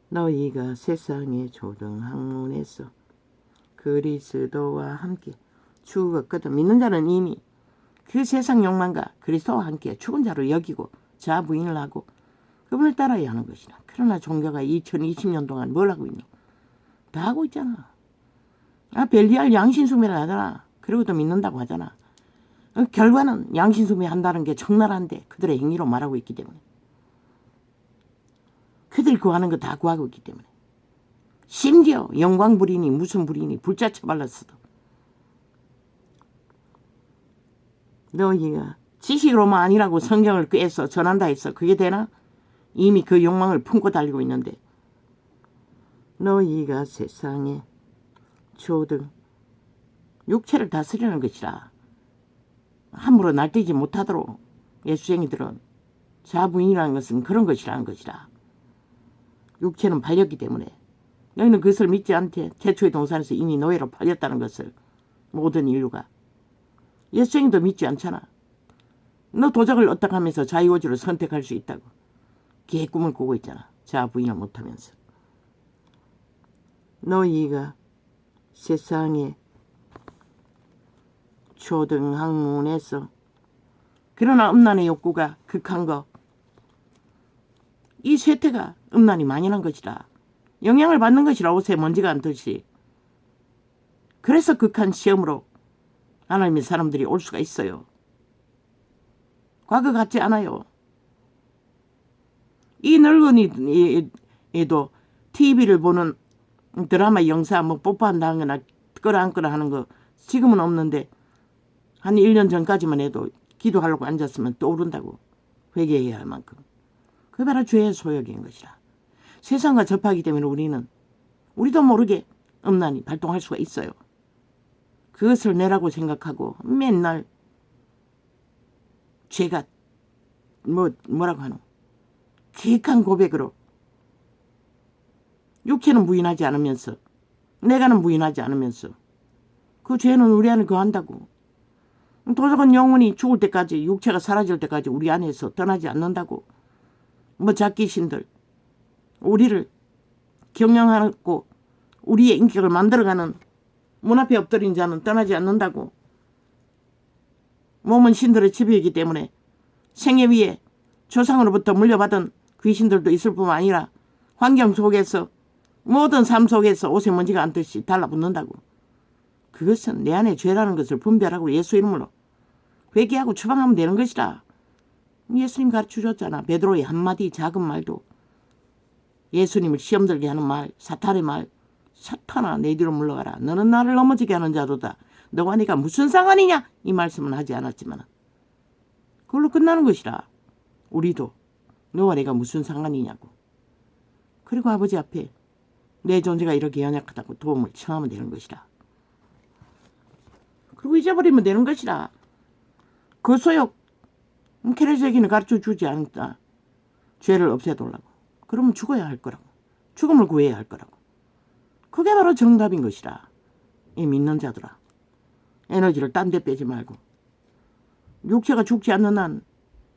너희가 세상의 초등학문에서 그리스도와 함께 죽었거든. 믿는 자는 이미 그 세상 욕망과 그리스도와 함께 죽은 자로 여기고 자아 부인을 하고 그분을 따라야 하는 것이라. 그러나 종교가 2020년 동안 뭘 하고 있노? 다 하고 있잖아. 벨리알 양신숭배를 하잖아. 그리고 또 믿는다고 하잖아. 결과는 양신숭배 한다는 게 적나라한데 그들의 행위로 말하고 있기 때문에. 그들이 구하는 거 다 구하고 있기 때문에. 심지어 영광 부리니 무슨 부리니 불자쳐 발랐어도 너희가 지식으로만 아니라고 성경을 꿰서 전한다 해서 그게 되나? 이미 그 욕망을 품고 달리고 있는데. 너희가 세상에 초등 육체를 다스리는 것이라. 함부로 날뛰지 못하도록 예수쟁이들은 자부인이라는 것은 그런 것이라는 것이라. 육체는 팔렸기 때문에 너희는 그것을 믿지 않대. 태초의 동산에서 이미 노예로 팔렸다는 것을 모든 인류가. 예수쟁이도 믿지 않잖아. 너 도적을 어떻게 하면서 자유의지를 선택할 수 있다고. 걔 꿈을 꾸고 있잖아. 자부인을 못하면서. 너희가 세상의 초등학문에서 그러나 음란의 욕구가 극한 거. 이 쇠퇴가 음란이 만연한 것이라. 영향을 받는 것이라. 옷에 먼지가 않듯이. 그래서 극한 시험으로 하나님의 사람들이 올 수가 있어요. 과거 같지 않아요. 이 늙은이도 TV를 보는 드라마 영사 뭐 뽀뽀한다는 거나 끌어안거나 하는 거 지금은 없는데 한 1년 전까지만 해도 기도하려고 앉았으면 떠오른다고. 회개해야 할 만큼. 그게 바로 죄의 소욕인 것이라. 세상과 접하기 때문에 우리도 모르게 음란이 발동할 수가 있어요. 그것을 내라고 생각하고 맨날 죄가 뭐라고 하노? 기획한 고백으로 육체는 부인하지 않으면서 내가는 부인하지 않으면서 그 죄는 우리 안에 거한다고. 도적은 영혼이 죽을 때까지 육체가 사라질 때까지 우리 안에서 떠나지 않는다고. 자기신들 우리를 경영하고 우리의 인격을 만들어가는 문 앞에 엎드린 자는 떠나지 않는다고. 몸은 신들의 지배이기 때문에 생애 위에 조상으로부터 물려받은 귀신들도 있을 뿐만 아니라 환경 속에서 모든 삶 속에서 옷에 먼지가 않듯이 달라붙는다고. 그것은 내 안에 죄라는 것을 분별하고 예수 이름으로 회개하고 추방하면 되는 것이라. 예수님 가르쳐줬잖아. 베드로의 한마디 작은 말도 예수님을 시험 들게 하는 말, 사탄의 말. 사탄아 내 뒤로 물러가라. 너는 나를 넘어지게 하는 자도다. 너와 네가 무슨 상관이냐? 이 말씀은 하지 않았지만 그걸로 끝나는 것이라. 우리도 너와 내가 무슨 상관이냐고. 그리고 아버지 앞에 내 존재가 이렇게 연약하다고 도움을 청하면 되는 것이라. 그리고 잊어버리면 되는 것이라. 그 소욕 캐레제기는 가르쳐주지 않다. 죄를 없애달라고. 그러면 죽어야 할 거라고. 죽음을 구해야 할 거라고. 그게 바로 정답인 것이라. 이 믿는 자들아. 에너지를 딴 데 빼지 말고. 육체가 죽지 않는 한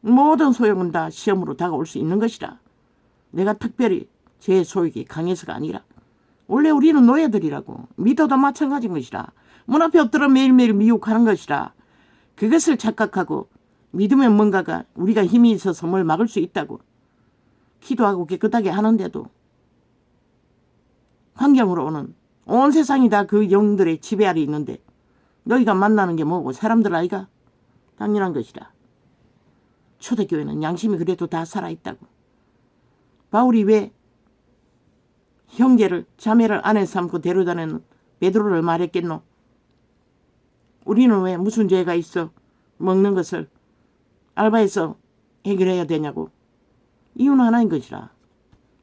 모든 소용은 다 시험으로 다가올 수 있는 것이라. 내가 특별히 제 소욕이 강해서가 아니라 원래 우리는 노예들이라고. 믿어도 마찬가지인 것이라. 문 앞에 엎드려 매일매일 미혹하는 것이라. 그것을 착각하고 믿으면 뭔가가 우리가 힘이 있어서 뭘 막을 수 있다고 기도하고 깨끗하게 하는데도 환경으로 오는 온 세상이 다 그 영들의 지배 아래 있는데 너희가 만나는 게 뭐고 사람들 아이가? 당연한 것이라. 초대교회는 양심이 그래도 다 살아있다고. 바울이 왜 형제를 자매를 아내 삼고 데려다니는 베드로를 말했겠노? 우리는 왜 무슨 죄가 있어 먹는 것을 알바해서 해결해야 되냐고. 이유는 하나인 것이라.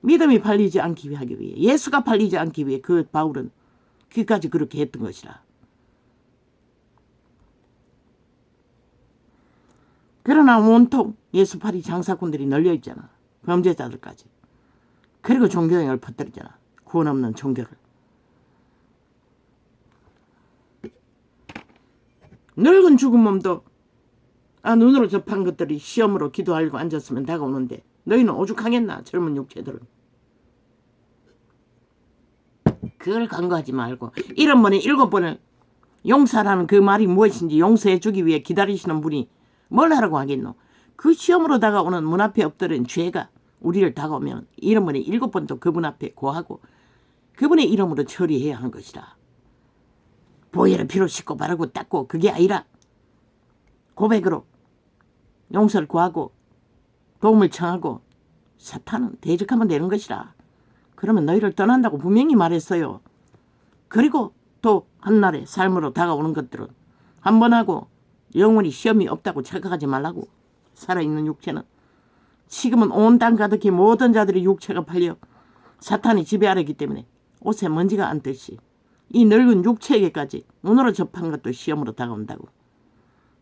믿음이 팔리지 않기 하기 위해, 예수가 팔리지 않기 위해 그 바울은 그까지 그렇게 했던 것이라. 그러나 온통 예수팔이 장사꾼들이 널려있잖아. 범죄자들까지. 그리고 종교행을 퍼뜨리잖아. 구원 없는 종교를. 늙은 죽은 몸도 눈으로 접한 것들이 시험으로 기도하려고 앉았으면 다가오는데 너희는 오죽하겠나 젊은 육체들은. 그걸 간과하지 말고 7번에 7번을 용서라는 그 말이 무엇인지 용서해 주기 위해 기다리시는 분이 뭘 하라고 하겠노. 그 시험으로 다가오는 문 앞에 엎드린 죄가 우리를 다가오면 7번에 7번도 그분 앞에 고하고 그분의 이름으로 처리해야 하는 것이라. 보혈의 피로 씻고 바르고 닦고 그게 아니라 고백으로 용서를 구하고 도움을 청하고 사탄은 대적하면 되는 것이라. 그러면 너희를 떠난다고 분명히 말했어요. 그리고 또 한날의 삶으로 다가오는 것들은 한 번 하고 영원히 시험이 없다고 착각하지 말라고. 살아있는 육체는 지금은 온 땅 가득히 모든 자들이 육체가 팔려 사탄이 지배 아래이기 때문에 옷에 먼지가 앉듯이 이 늙은 육체에게까지 눈으로 접한 것도 시험으로 다가온다고.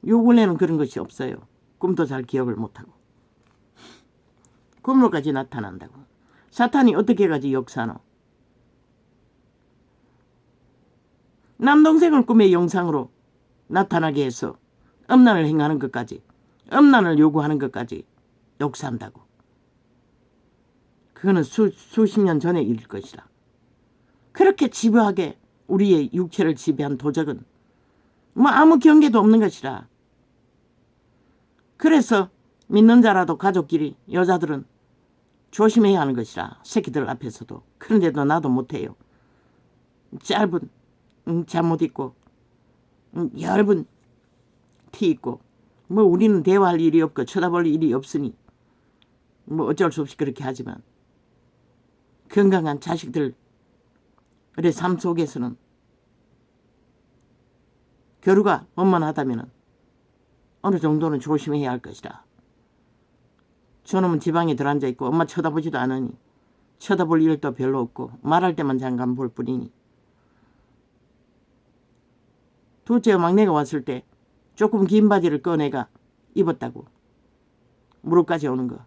요 근래는 그런 것이 없어요. 꿈도 잘 기억을 못하고 꿈으로까지 나타난다고. 사탄이 어떻게까지 역사하노? 남동생을 꿈의 영상으로 나타나게 해서 음란을 행하는 것까지, 음란을 요구하는 것까지 역사한다고. 그거는 수십 년 전의 일일 것이라. 그렇게 집요하게 우리의 육체를 지배한 도적은 아무 경계도 없는 것이라. 그래서 믿는 자라도 가족끼리 여자들은 조심해야 하는 것이라. 새끼들 앞에서도. 그런데도 나도 못해요. 짧은 잠옷 입고 얇은 티 입고 우리는 대화할 일이 없고 쳐다볼 일이 없으니 어쩔 수 없이 그렇게 하지만 건강한 자식들의 삶 속에서는 교류가 원만하다면 어느 정도는 조심해야 할 것이라. 저놈은 지방에 들어앉아 있고 엄마 쳐다보지도 않으니 쳐다볼 일도 별로 없고 말할 때만 잠깐 볼 뿐이니. 둘째 막내가 왔을 때 조금 긴 바지를 꺼내가 입었다고. 무릎까지 오는 거.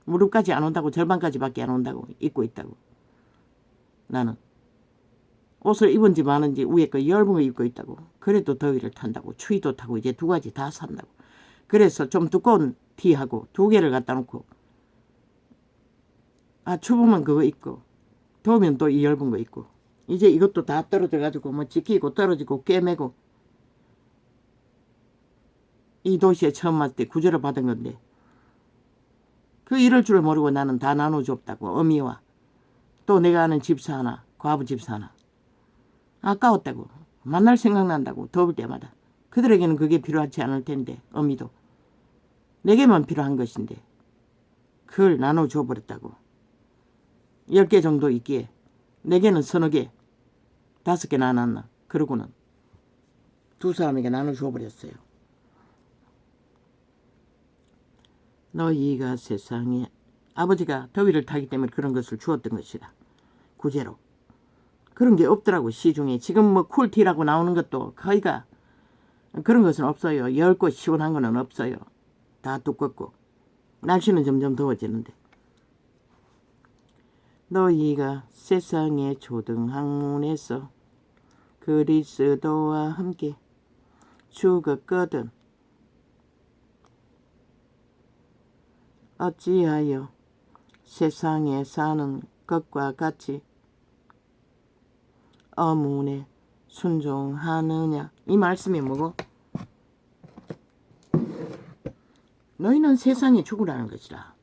무릎까지 안 온다고, 절반까지밖에 안 온다고 입고 있다고. 나는 옷을 입은지 마는지 위에 거 얇은 거 입고 있다고. 그래도 더위를 탄다고. 추위도 타고 이제 2가지 다 산다고. 그래서 좀 두꺼운 티하고 2개를 갖다 놓고 추우면 그거 입고 더우면 또 이 얇은 거 입고 이제 이것도 다 떨어져가지고 지키고 떨어지고 꿰매고 이 도시에 처음 왔을 때 구제를 받은 건데 그 이럴 줄 모르고 나는 다 나눠줬다고. 어미와 또 내가 아는 집사 하나, 과부 집사 하나. 아까웠다고. 만날 생각난다고. 더울 때마다. 그들에게는 그게 필요하지 않을 텐데 어미도 내게만 필요한 것인데 그걸 나눠줘버렸다고. 10개 정도 있기에 내게는 서너 개, 5개나 안 왔나. 그러고는 2 사람에게 나눠줘버렸어요. 너희가 세상에 아버지가 더위를 타기 때문에 그런 것을 주었던 것이다. 구제로. 그런 게 없더라고. 시중에. 지금 쿨티라고 나오는 것도 거의가 그런 것은 없어요. 얇고 시원한 거는 없어요. 다 두껍고. 날씨는 점점 더워지는데. 너희가 세상의 초등학문에서 그리스도와 함께 죽었거든 어찌하여 세상에 사는 것과 같이 어문에 순종하느냐. 이 말씀이 뭐고? 너희는 세상에 죽으라는 것이라.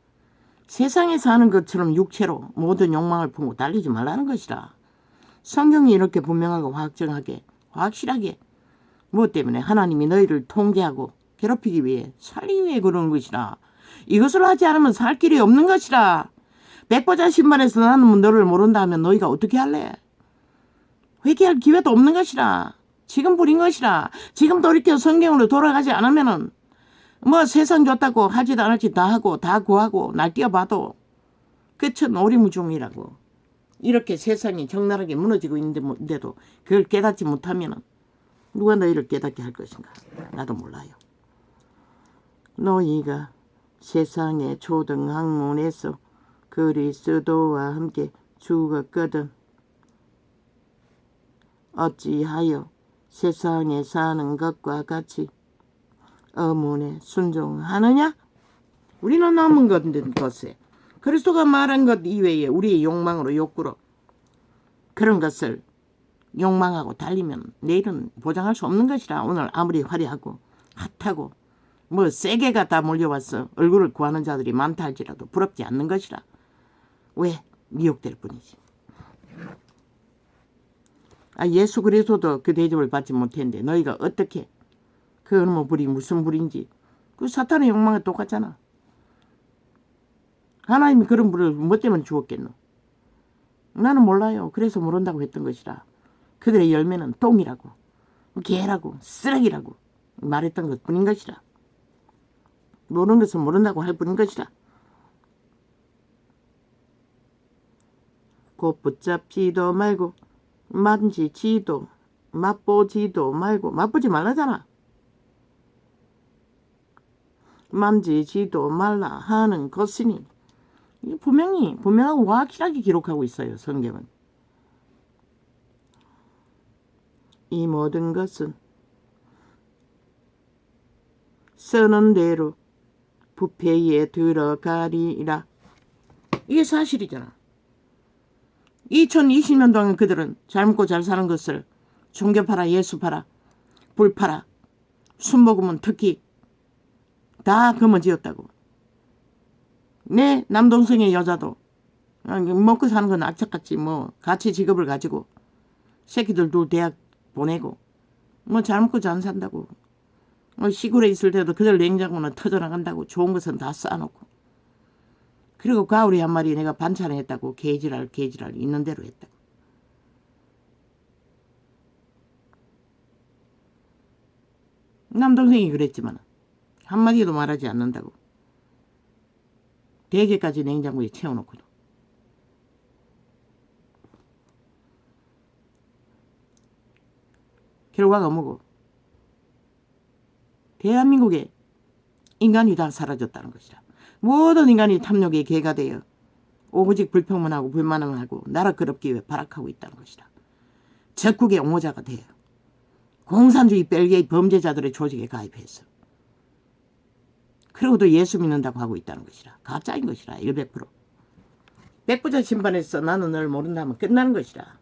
세상에 사는 것처럼 육체로 모든 욕망을 품고 달리지 말라는 것이라. 성경이 이렇게 분명하고 확정하게 확실하게 무엇 때문에? 하나님이 너희를 통제하고 괴롭히기 위해 살리기 위해 그러는 것이라. 이것을 하지 않으면 살 길이 없는 것이라. 백보자 신발에서 나는 너를 모른다 하면 너희가 어떻게 할래? 회개할 기회도 없는 것이라. 지금 부린 것이라. 지금 돌이켜 성경으로 돌아가지 않으면은 뭐 세상 좋다고 하지도 않을 짓 다 하고 다 구하고 날뛰어봐도 끝은 오리무중이라고. 이렇게 세상이 적나라하게 무너지고 있는데도 그걸 깨닫지 못하면은 누가 너희를 깨닫게 할 것인가? 나도 몰라요. 너희가 세상의 초등학문에서 그리스도와 함께 죽었거든 어찌하여 세상에 사는 것과 같이 어문에 순종하느냐? 우리는 남은 것에 그리스도가 말한 것 이외에 우리의 욕망으로 욕구로 그런 것을 욕망하고 달리면 내일은 보장할 수 없는 것이라. 오늘 아무리 화려하고 핫하고 뭐 세게가 다 몰려와서 얼굴을 구하는 자들이 많다 할지라도 부럽지 않는 것이라. 왜? 미혹될 뿐이지. 예수 그리스도도 그 대접을 받지 못했는데 너희가 어떻게 그 어느 불이 무슨 불인지 그 사탄의 욕망은 똑같잖아. 하나님이 그런 불을 뭐 때문에 주었겠노? 나는 몰라요. 그래서 모른다고 했던 것이라. 그들의 열매는 똥이라고 개라고 쓰레기라고 말했던 것뿐인 것이라. 모르는 것은 모른다고 할 뿐인 것이라. 곧 붙잡지도 말고 만지지도 맛보지도 말고. 맛보지 말라잖아. 만지지도 말라 하는 것이니 분명하고 확실하게 기록하고 있어요. 성경은. 이 모든 것은 쓰는 대로 부패에 들어가리라. 이게 사실이잖아. 2020년 동안 그들은 잘 먹고 잘 사는 것을 종교 팔아 예수 팔아 불 팔아 술 먹으면 특히 다 거머쥐었다고. 내 남동생의 여자도 먹고 사는 건 악착같이 뭐 같이 직업을 가지고 새끼들 둘 대학 보내고 뭐 잘 먹고 잘 산다고. 시골에 있을 때도 그들 냉장고는 터져나간다고 좋은 것은 다 쌓아놓고. 그리고 가오리 한 마리 내가 반찬을 했다고 개지랄 있는 대로 했다고. 남동생이 그랬지만 한마디도 말하지 않는다고. 대게까지 냉장고에 채워놓고도. 결과가 뭐고? 대한민국에 인간이 다 사라졌다는 것이라. 모든 인간이 탐욕의 개가 되어 오직 불평만하고 불만만 하고 나라 더럽기 위해 발악하고 있다는 것이라. 적국의 옹호자가 되어 공산주의 벨기에 범죄자들의 조직에 가입해서 그러고도 예수 믿는다고 하고 있다는 것이라. 가짜인 것이라. 100%. 백부자 심판에서 나는 널 모른다면 끝나는 것이라.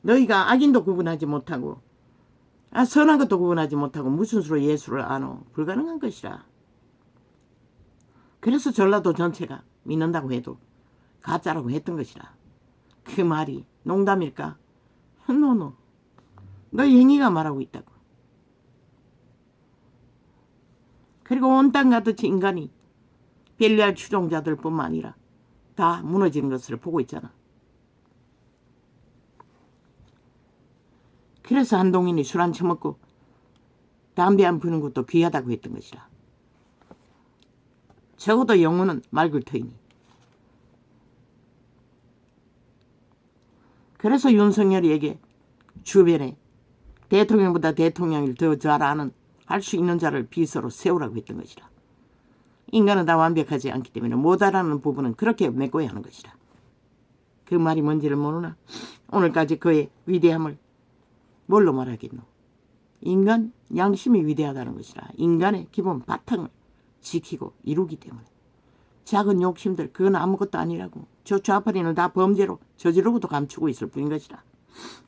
너희가 악인도 구분하지 못하고 선한 것도 구분하지 못하고 무슨 수로 예수를 아노? 불가능한 것이라. 그래서 전라도 전체가 믿는다고 해도 가짜라고 했던 것이라. 그 말이 농담일까? 노노. 너희 행위가 말하고 있다고. 그리고 온 땅 가득히 인간이 벨리알 추종자들 뿐만 아니라 다 무너지는 것을 보고 있잖아. 그래서 한동인이 술 안 처먹고 담배 안 피우는 것도 귀하다고 했던 것이라. 적어도 영혼은 맑을 터이니. 그래서 윤석열이에게 주변에 대통령보다 대통령을 더 잘 아는 할 수 있는 자를 비서로 세우라고 했던 것이라. 인간은 다 완벽하지 않기 때문에 못 알아는 부분은 그렇게 메꿔야 하는 것이라. 그 말이 뭔지를 모르나? 오늘까지 그의 위대함을 뭘로 말하겠노? 인간 양심이 위대하다는 것이라. 인간의 기본 바탕을 지키고 이루기 때문에. 작은 욕심들 그건 아무것도 아니라고. 저 좌파리는 다 범죄로 저지르고도 감추고 있을 뿐인 것이라.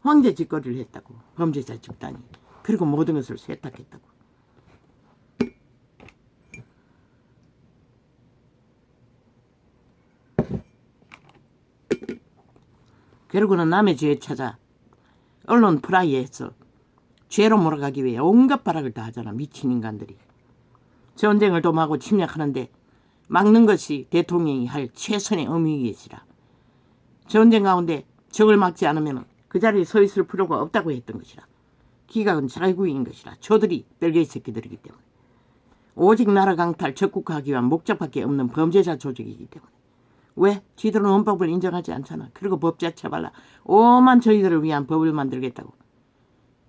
황제 짓거리를 했다고. 범죄자 집단이. 그리고 모든 것을 세탁했다고. 결국은 남의 죄에 찾아 언론 프라이에서 죄로 몰아가기 위해 온갖 발악을 다 하잖아. 미친 인간들이. 전쟁을 도모하고 침략하는데 막는 것이 대통령이 할 최선의 의무이시라. 전쟁 가운데 적을 막지 않으면 그 자리에 서 있을 필요가 없다고 했던 것이라. 기각은 자구인 것이라. 저들이 별개의 새끼들이기 때문에. 오직 나라 강탈, 적국하기 위한 목적밖에 없는 범죄자 조직이기 때문에. 왜? 지들은 헌법을 인정하지 않잖아. 그리고 법자체 발라 오만 저희들을 위한 법을 만들겠다고.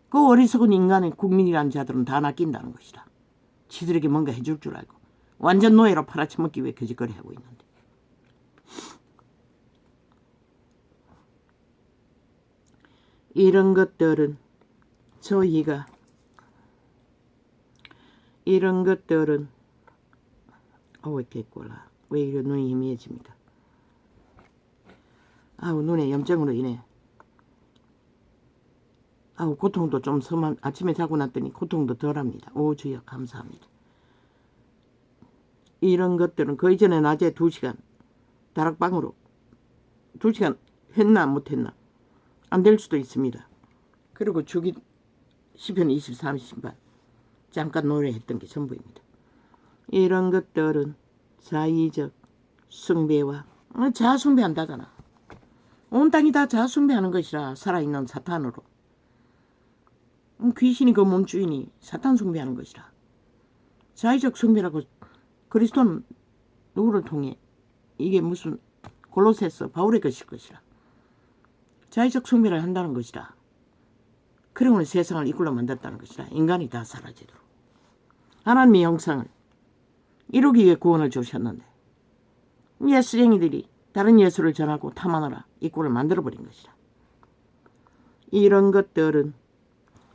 그 어리석은 인간의 국민이라는 자들은 다 낚인다는 것이라. 지들에게 뭔가 해줄 줄 알고 완전 노예로 팔아쳐먹기 위해 거짓거리 하고 있는데. 이런 것들은 왜 이렇게 꼴라. 왜 이런 눈이 희미해집니까? 눈에 염증으로 인해 고통도 좀 섬한. 아침에 자고 났더니 고통도 덜합니다. 오 주여 감사합니다. 이런 것들은 그 이전에 낮에 2시간 다락방으로 2시간 했나 못했나 안 될 수도 있습니다. 그리고 주기 시편 23시간 잠깐 노래했던 게 전부입니다. 이런 것들은 자의적 숭배와 자아숭배한다잖아. 온 땅이 다 자아숭배하는 것이라. 살아있는 사탄으로. 귀신이 그 몸주인이 사탄 숭배하는 것이라. 자의적 숭배라고. 그리스도는 누구를 통해? 이게 무슨 골로새서 바울의 것일 것이라. 자의적 숭배를 한다는 것이라. 그러면 세상을 이끌로 만들었다는 것이라. 인간이 다 사라지도록. 하나님의 형상을 이루기 위해 구원을 주셨는데 예수쟁이들이 다른 예수를 전하고 탐하느라 이 꼴을 만들어버린 것이라. 이런 것들은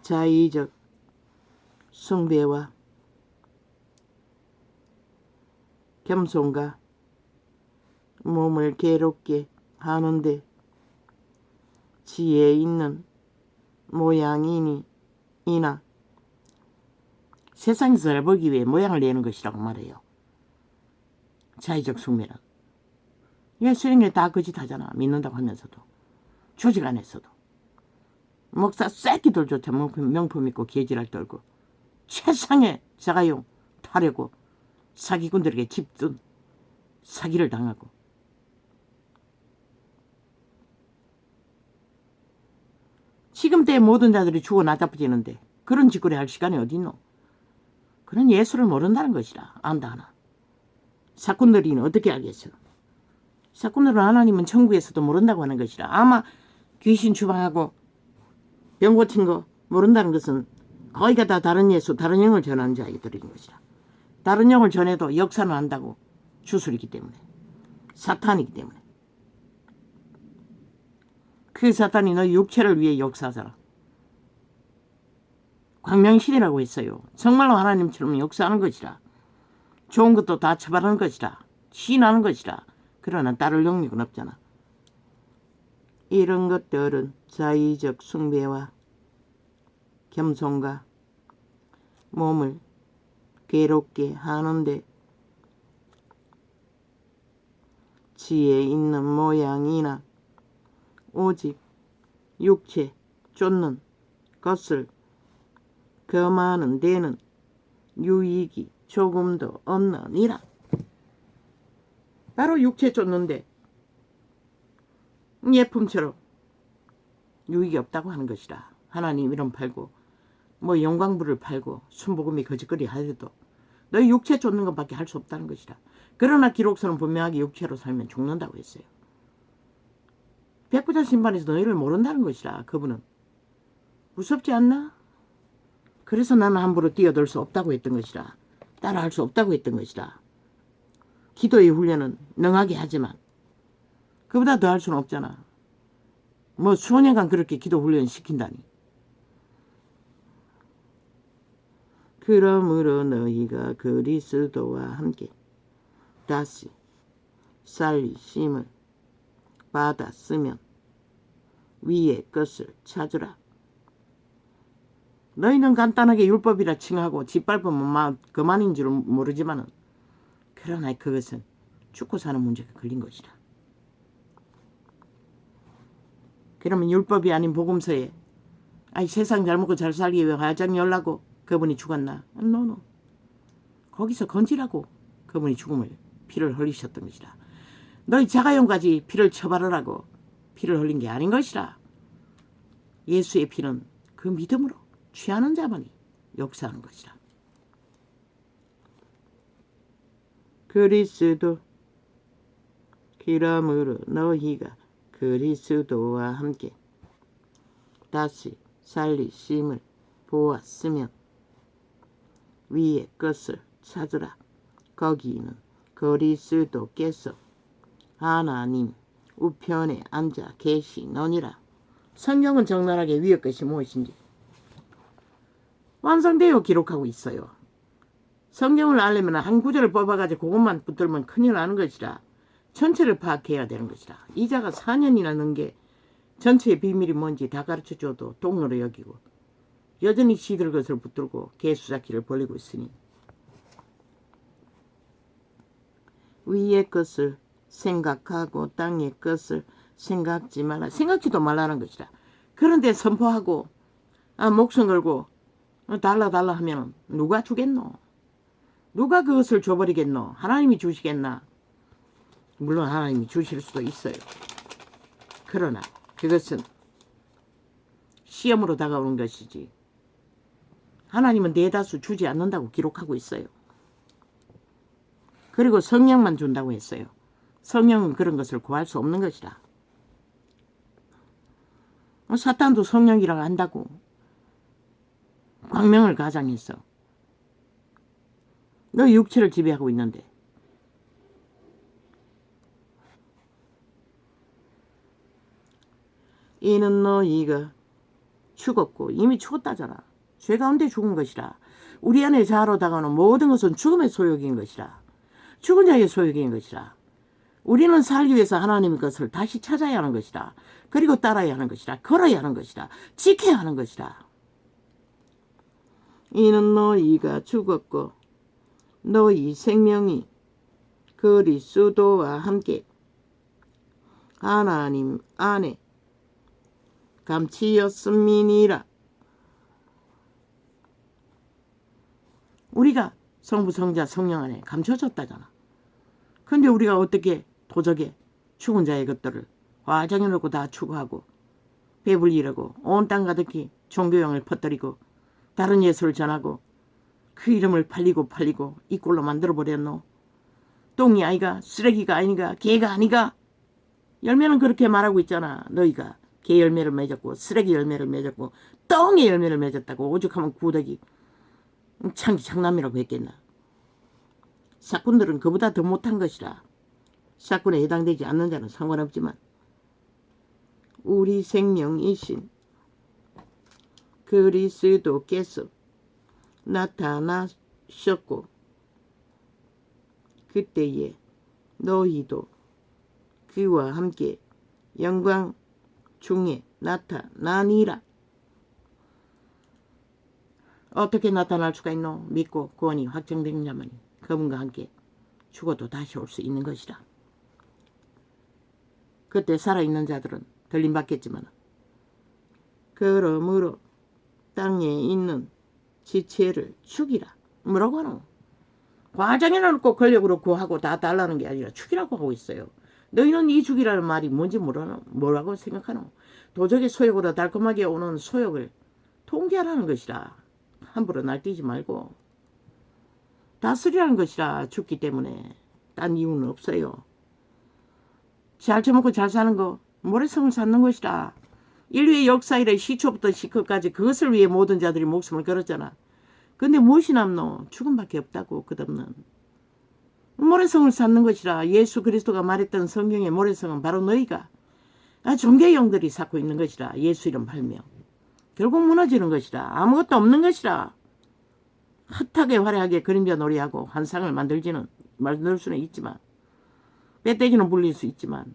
자의적 숭배와 겸손과 몸을 괴롭게 하는데 지혜 있는 모양이나 세상에서 잘 보기 위해 모양을 내는 것이라고 말해요. 자의적 숭배는. 예수님이 다 거짓하잖아. 믿는다고 하면서도. 조직 안에서도. 목사 새끼들조차 명품 있고 개지랄 떨고 최상의 자가용 타려고 사기꾼들에게 집든 사기를 당하고. 지금때의 모든 자들이 죽어 나자빠지는데 그런 짓거리 할 시간이 어딨노? 그런 예수를 모른다는 것이라. 안다 하나. 사꾼들이 어떻게 알겠어? 사꾼들은 하나님은 천국에서도 모른다고 하는 것이라. 아마 귀신 추방하고 병 고친 거 모른다는 것은 거의가 다 다른 예수, 다른 영을 전하는 자들인 것이라. 다른 영을 전해도 역사는 안다고 주술이기 때문에. 사탄이기 때문에. 그 사탄이 너희 육체를 위해 역사하잖아. 광명신이라고 했어요. 정말로 하나님처럼 역사하는 것이라. 좋은 것도 다 처벌하는 것이라. 시인하는 것이라. 그러나 따를 영역은 없잖아. 이런 것들은 자의적 숭배와 겸손과 몸을 괴롭게 하는데 지혜 있는 모양이나 오직 육체 쫓는 것을 겸하는 데는 유익이 조금도 없느니라. 바로 육체 쫓는데 예품처럼 유익이 없다고 하는 것이라. 하나님 이름 팔고 뭐 영광부를 팔고 순복음이 거짓거리 하여도 너희 육체 쫓는 것밖에 할 수 없다는 것이라. 그러나 기록서는 분명하게 육체로 살면 죽는다고 했어요. 백부자 신반에서 너희를 모른다는 것이라. 그분은 무섭지 않나? 그래서 나는 함부로 뛰어들 수 없다고 했던 것이라. 따라할 수 없다고 했던 것이라. 기도의 훈련은 능하게 하지만 그보다 더 할 수는 없잖아. 뭐 수년간 그렇게 기도 훈련 시킨다니. 그러므로 너희가 그리스도와 함께 다시 살리심을 받았으면 위의 것을 찾으라. 너희는 간단하게 율법이라 칭하고 짓밟으면 그만인 줄 모르지만은 그러나 그것은 죽고 사는 문제가 걸린 것이라. 그러면 율법이 아닌 복음서에 세상 잘 먹고 잘 살기 위해 화장 열라고 그분이 죽었나? 노노. 거기서 건지라고 그분이 피를 흘리셨던 것이라. 너희 자가용까지 피를 처바르라고 피를 흘린 게 아닌 것이라. 예수의 피는 그 믿음으로 취하는 자만이 역사하는 것이라. 그리스도 그러므로 너희가 그리스도와 함께 다시 살리심을 보았으면 위의 것을 찾으라. 거기는 그리스도께서 하나님 우편에 앉아 계시느니라. 성경은 적나라하게 위의 것이 무엇인지 완성되어 기록하고 있어요. 성경을 알려면 한 구절을 뽑아가지고 그것만 붙들면 큰일 나는 것이라. 전체를 파악해야 되는 것이라. 이자가 4년이나 넣은 게 전체의 비밀이 뭔지 다 가르쳐줘도 똥으로 여기고 여전히 시들 것을 붙들고 개수작기를 벌리고 있으니 위의 것을 생각하고 땅의 것을 생각지 말라. 생각지도 말라는 것이라. 그런데 선포하고 목숨 걸고 달라 하면 누가 주겠노? 누가 그것을 줘버리겠노? 하나님이 주시겠나? 물론 하나님이 주실 수도 있어요. 그러나 그것은 시험으로 다가오는 것이지 하나님은 대다수 주지 않는다고 기록하고 있어요. 그리고 성령만 준다고 했어요. 성령은 그런 것을 구할 수 없는 것이라. 사탄도 성령이라고 한다고 광명을 가장했어. 너 육체를 지배하고 있는데 이는 너희가 죽었고 이미 죽었다잖아. 죄 가운데 죽은 것이라. 우리 안에 자아로 다가오는 모든 것은 죽음의 소욕인 것이라. 죽은 자의 소욕인 것이라. 우리는 살기 위해서 하나님의 것을 다시 찾아야 하는 것이라. 그리고 따라야 하는 것이라. 걸어야 하는 것이라. 지켜야 하는 것이라. 이는 너희가 죽었고 너희 생명이 그리스도와 함께 하나님 안에 감치였음이니라. 우리가 성부 성자 성령 안에 감춰졌다잖아. 근데 우리가 어떻게 도적에 죽은 자의 것들을 화정해 놓고 다 추구하고 배불리려고 온 땅 가득히 종교형을 퍼뜨리고 다른 예수를 전하고 그 이름을 팔리고 이 꼴로 만들어버렸노. 똥이 아이가? 쓰레기가 아니가? 개가 아니가? 열매는 그렇게 말하고 있잖아. 너희가 개 열매를 맺었고 쓰레기 열매를 맺었고 똥의 열매를 맺었다고. 오죽하면 구더기 장남이라고 했겠나. 사꾼들은 그보다 더 못한 것이라. 사꾼에 해당되지 않는 자는 상관없지만 우리 생명이신 그리스도께서 나타나셨고 그때에 너희도 그와 함께 영광 중에 나타나니라. 어떻게 나타날 수가 있노? 믿고 구원이 확정된 자만이 그분과 함께 죽어도 다시 올 수 있는 것이라. 그때 살아있는 자들은 들림받겠지만 그러므로 땅에 있는 지체를 죽이라. 뭐라고 하노? 과장해 놓고 권력으로 구하고 다 달라는 게 아니라 죽이라고 하고 있어요. 너희는 이 죽이라는 말이 뭔지 모르노? 뭐라고 생각하노? 도적의 소욕보다 달콤하게 오는 소욕을 통제하라는 것이라. 함부로 날뛰지 말고 다스리라는 것이라. 죽기 때문에 딴 이유는 없어요. 잘 처먹고 잘 사는 거 모래성을 쌓는 것이라. 인류의 역사 이래 시초부터 시刻까지 그것을 위해 모든 자들이 목숨을 걸었잖아. 근데 무엇이 남노? 죽음밖에 없다고. 끝없는 모래성을 쌓는 것이라. 예수 그리스도가 말했던 성경의 모래성은 바로 너희가 종교용들이 쌓고 있는 것이라. 예수 이름 팔며 결국 무너지는 것이라. 아무것도 없는 것이라. 헛하게 화려하게 그림자 놀이하고 환상을 만들 수는 있지만, 배때기는 불릴 수 있지만,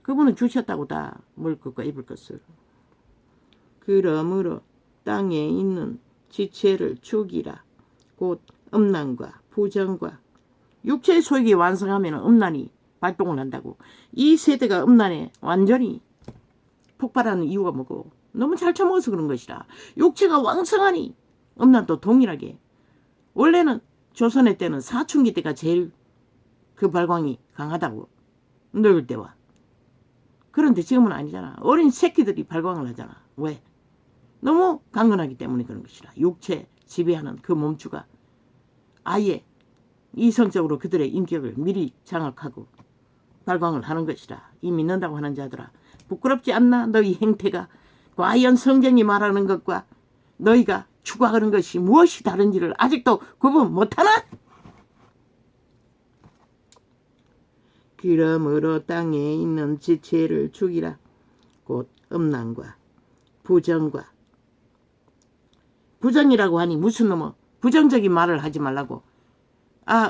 그분은 주셨다고 다 먹을 것과 입을 것을. 그러므로 땅에 있는 지체를 죽이라. 곧 음란과 부정과 육체의 소욕이 완성하면 음란이 발동을 한다고. 이 세대가 음란에 완전히 폭발하는 이유가 뭐고? 너무 잘 처먹어서 그런 것이라. 육체가 왕성하니 음란도 동일하게. 원래는 조선의 때는 사춘기 때가 제일 그 발광이 강하다고. 늙을 때와. 그런데 지금은 아니잖아. 어린 새끼들이 발광을 하잖아. 왜? 너무 강건하기 때문에 그런 것이라. 육체 지배하는 그 몸주가 아예 이성적으로 그들의 인격을 미리 장악하고 발광을 하는 것이라. 이 믿는다고 하는 자들아, 부끄럽지 않나? 너희 행태가 과연 성경이 말하는 것과 너희가 추구하는 것이 무엇이 다른지를 아직도 구분 못하나? 그러므로 땅에 있는 지체를 죽이라. 곧 음란과 부정과. 부정이라고 하니 무슨 놈의 부정적인 말을 하지 말라고.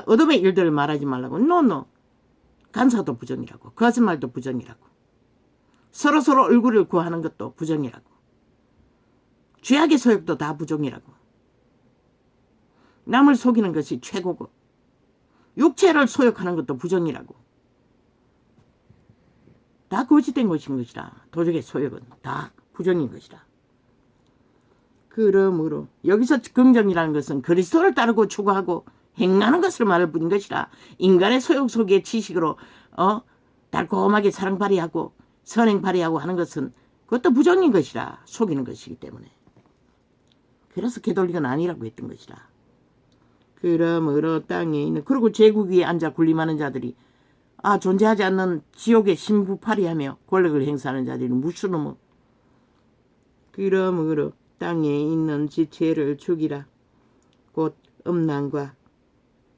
어둠의 일들을 말하지 말라고. 노노. 간사도 부정이라고. 거짓말도 부정이라고. 서로 얼굴을 구하는 것도 부정이라고. 죄악의 소욕도 다 부정이라고. 남을 속이는 것이 최고고, 육체를 소욕하는 것도 부정이라고. 다 거짓된 것인 것이라. 도적의 소욕은 다 부정인 것이라. 그러므로 여기서 긍정이라는 것은 그리스도를 따르고 추구하고 행하는 것을 말할 뿐인 것이라. 인간의 소욕 속의 지식으로 달콤하게 사랑 발휘하고 선행 발휘하고 하는 것은 그것도 부정인 것이라. 속이는 것이기 때문에. 그래서 개돌리건 아니라고 했던 것이라. 그러므로 땅에 있는, 그리고 제국 위에 앉아 군림하는 자들이 존재하지 않는 지옥의 신부파리하며 권력을 행사하는 자들이 무슨 놈의. 그러므로 땅에 있는 지체를 죽이라. 곧 음란과.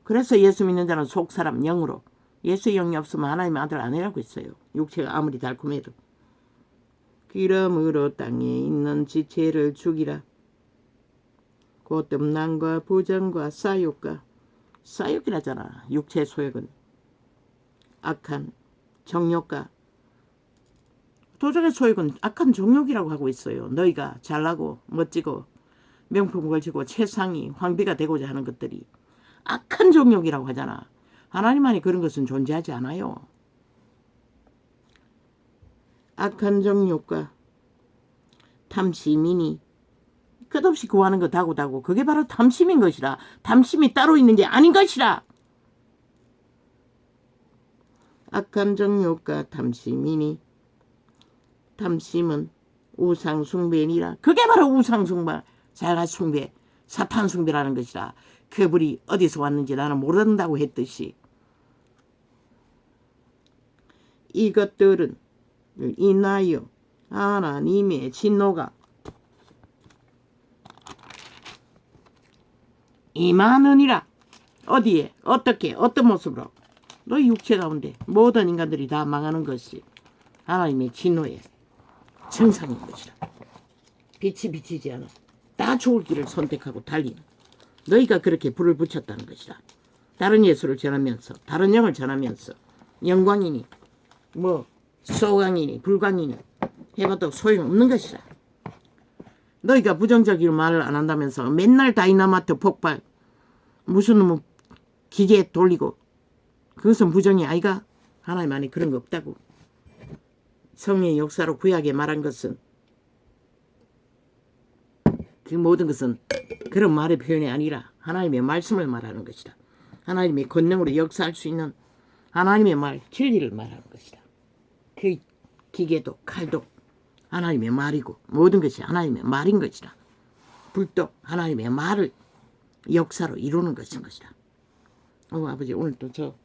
그래서 예수 믿는 자는 속사람 영으로, 예수의 영이 없으면 하나님의 아들 아니라고 했어요. 육체가 아무리 달콤해도. 그러므로 땅에 있는 지체를 죽이라. 곧 음란과 부정과 사욕과. 사욕이라잖아. 육체의 소욕은 악한 정욕과. 도적의 소욕은 악한 정욕이라고 하고 있어요. 너희가 잘나고 멋지고 명품을 걸치고 최상위 황비가 되고자 하는 것들이 악한 정욕이라고 하잖아. 하나님만이 그런 것은 존재하지 않아요. 악한 정욕과 탐심이니. 끝없이 구하는 거 다고 그게 바로 탐심인 것이라. 탐심이 따로 있는 게 아닌 것이라. 악한 정욕과 탐심이니. 탐심은 우상숭배니라. 그게 바로 우상숭배, 자가숭배, 사탄숭배라는 것이라. 그 불이 어디서 왔는지 나는 모른다고 했듯이 이것들은 인하여 하나님의 진노가 임하느니라. 어디에 어떻게 어떤 모습으로? 너희 육체 가운데 모든 인간들이 다 망하는 것이 하나님의 진노의 정상인 것이라. 빛이 비치지 않아 다 죽을 길을 선택하고 달리는 너희가 그렇게 불을 붙였다는 것이라. 다른 예수를 전하면서 다른 영을 전하면서 영광이니 소광이니 불광이니 해봐도 소용없는 것이라. 너희가 부정적인 말을 안 한다면서 맨날 다이나마트 폭발 무슨 놈의 기계 돌리고 그것은 부정이 아이가? 하나님 안에 그런 거 없다고. 성령의 역사로 구약에 말한 것은 그 모든 것은 그런 말의 표현이 아니라 하나님의 말씀을 말하는 것이다. 하나님의 권능으로 역사할 수 있는 하나님의 말, 진리를 말하는 것이다. 그 기계도 칼도 하나님의 말이고 모든 것이 하나님의 말인 것이다. 불도 하나님의 말을 역사로 이루는 것인 것이다. 아버지, 오늘 또 저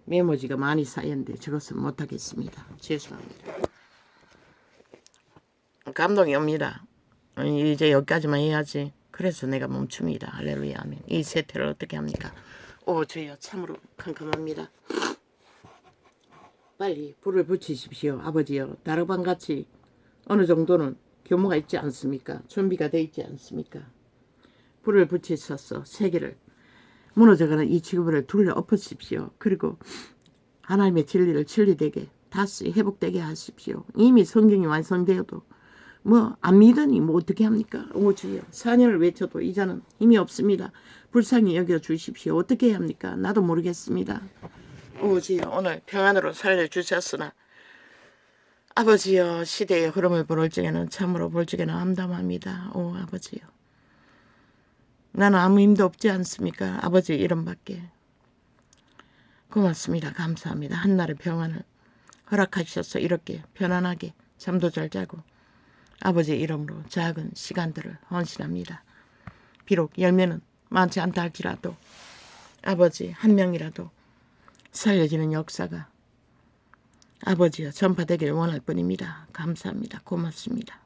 메모지가 많이 쌓였는데 저것을 못하겠습니다. 죄송합니다. 감동이 옵니다. 이제 여기까지만 해야지. 그래서 내가 멈춥니다. 할렐루야 아멘. 이 세태를 어떻게 합니까? 주여 참으로 캄캄합니다. 빨리 불을 붙이십시오. 아버지요. 다락방같이 어느 정도는 규모가 있지 않습니까? 준비가 돼 있지 않습니까? 불을 붙이셔서 세계를 무너져가는 이 지구를 둘러 엎으십시오. 그리고 하나님의 진리를 진리되게 다시 회복되게 하십시오. 이미 성경이 완성되어도 뭐 안 믿으니 뭐 어떻게 합니까? 주여 4년을 외쳐도 이제는 힘이 없습니다. 불쌍히 여겨 주십시오. 어떻게 해야 합니까? 나도 모르겠습니다. 주여 오늘 평안으로 살려주셨으나 아버지여 시대의 흐름을 볼 적에는 참으로 볼 적에는 암담합니다. 아버지여 나는 아무 힘도 없지 않습니까? 아버지 이름밖에. 고맙습니다. 감사합니다. 한날의 평안을 허락하셔서 이렇게 편안하게 잠도 잘 자고 아버지의 이름으로 작은 시간들을 헌신합니다. 비록 열매는 많지 않다 할지라도 아버지 한 명이라도 살려지는 역사가 아버지여 전파되기를 원할 뿐입니다. 감사합니다. 고맙습니다.